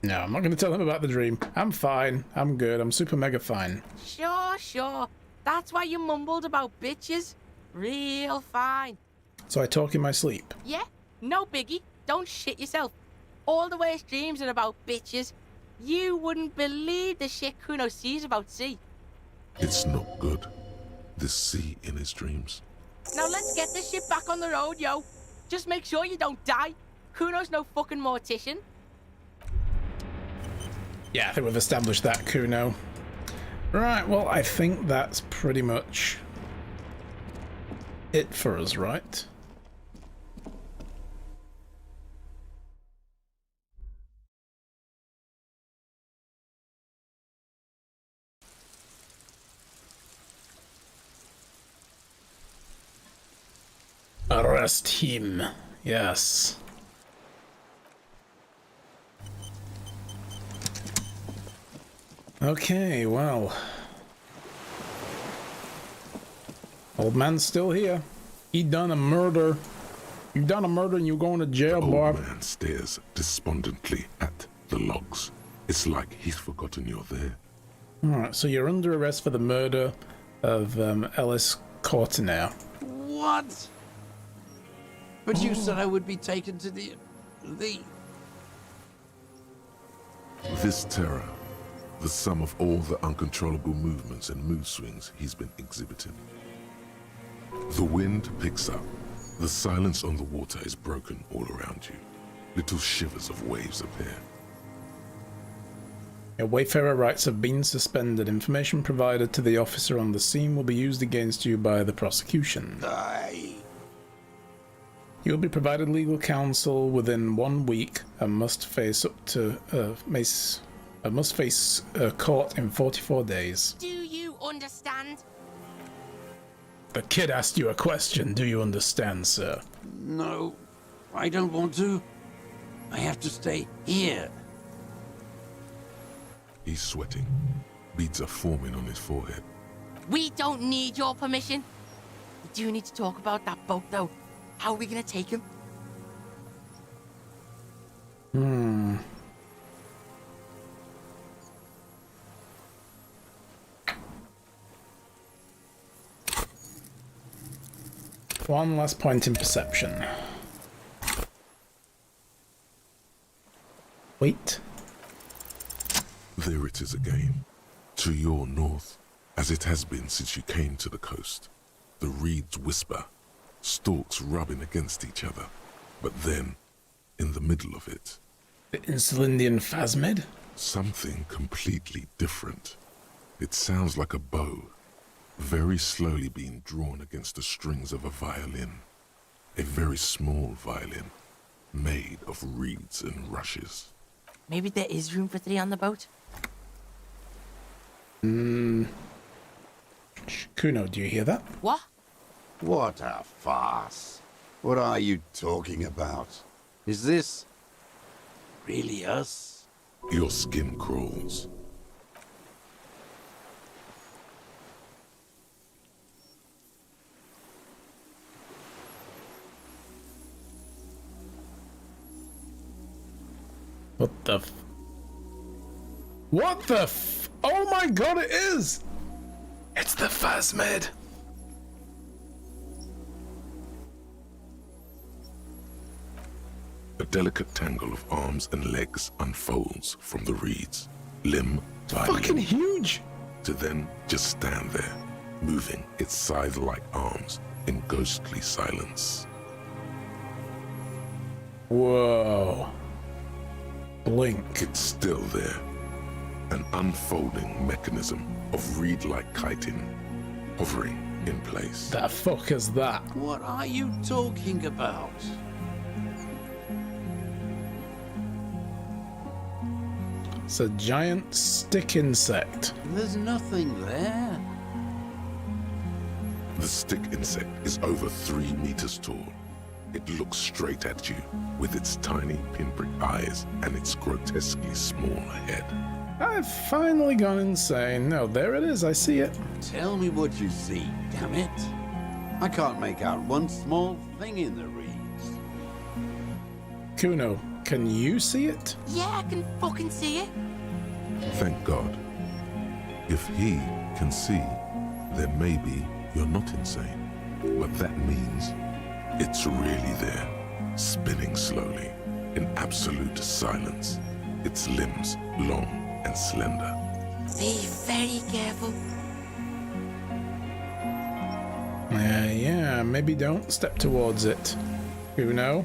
Speaker 2: I'm not going to tell him about the dream. I'm fine. I'm good. I'm super mega fine.
Speaker 4: Sure. That's why you mumbled about bitches. Real fine.
Speaker 2: So I talk in my sleep.
Speaker 4: Yeah, no biggie. Don't shit yourself. All the worst dreams are about bitches. You wouldn't believe the shit Kuno sees about sea.
Speaker 3: It's not good. This sea in his dreams.
Speaker 4: Now let's get this shit back on the road, yo. Just make sure you don't die. Kuno's no fucking mortician.
Speaker 2: Yeah, I think we've established that, Kuno. Right, well, I think that's pretty much it for us, right? Arrest him. Yes. Okay, well. Old man's still here. He done a murder. You done a murder and you're going to jail,
Speaker 3: The
Speaker 2: boy.
Speaker 3: old man stares despondently at the logs. It's like he's forgotten you're there.
Speaker 2: Alright, so you're under arrest for the murder of Ellis Courtenay.
Speaker 7: What? But you said I would be taken to the...
Speaker 3: This terror, the sum of all the uncontrollable movements and mood swings he's been exhibiting. The wind picks up. The silence on the water is broken all around you. Little shivers of waves appear.
Speaker 2: Your Wayfarer rights have been suspended. Information provided to the officer on the scene will be used against you by the prosecution. You will be provided legal counsel within 1 week and must face court in 44 days.
Speaker 4: Do you understand?
Speaker 2: The kid asked you a question. Do you understand, sir?
Speaker 7: No, I don't want to. I have to stay here.
Speaker 3: He's sweating. Beads are forming on his forehead.
Speaker 4: We don't need your permission. We do need to talk about that boat, though. How are we gonna take him?
Speaker 2: One last point in perception. Wait.
Speaker 3: There it is again. To your north, as it has been since you came to the coast. The reeds whisper, stalks rubbing against each other. But then, in the middle of it,
Speaker 2: The Insulindian Phasmid?
Speaker 3: something completely different. It sounds like a bow, very slowly being drawn against the strings of a violin. A very small violin, made of reeds and rushes.
Speaker 4: Maybe there is room for 3 on the boat.
Speaker 2: Kuno, do you hear that?
Speaker 4: What?
Speaker 1: What a farce. What are you talking about? Is this...
Speaker 7: Really us?
Speaker 3: Your skin crawls.
Speaker 2: What the What the Oh my god, it is! It's the Phasmid!
Speaker 3: A delicate tangle of arms and legs unfolds from the reeds, limb by
Speaker 2: Fucking
Speaker 3: limb,
Speaker 2: huge!
Speaker 3: to then just stand there, moving its scythe-like arms in ghostly silence.
Speaker 2: Whoa. Blink.
Speaker 3: It's still there, an unfolding mechanism of reed-like chitin, hovering in place.
Speaker 2: The fuck is that?
Speaker 7: What are you talking about?
Speaker 2: It's a giant stick insect.
Speaker 7: There's nothing there.
Speaker 3: The stick insect is over 3 meters tall. It looks straight at you with its tiny pinprick eyes and its grotesquely small head.
Speaker 2: I've finally gone insane. No, there it is. I see it.
Speaker 7: Tell me what you see, damn it. I can't make out one small thing in the reeds.
Speaker 2: Kuno, can you see it?
Speaker 4: Yeah, I can fucking see it.
Speaker 3: Thank God. If he can see, then maybe you're not insane. But that means it's really there, spinning slowly, in absolute silence. Its limbs long and slender.
Speaker 4: Be very careful.
Speaker 2: Yeah, maybe don't step towards it. Kuno,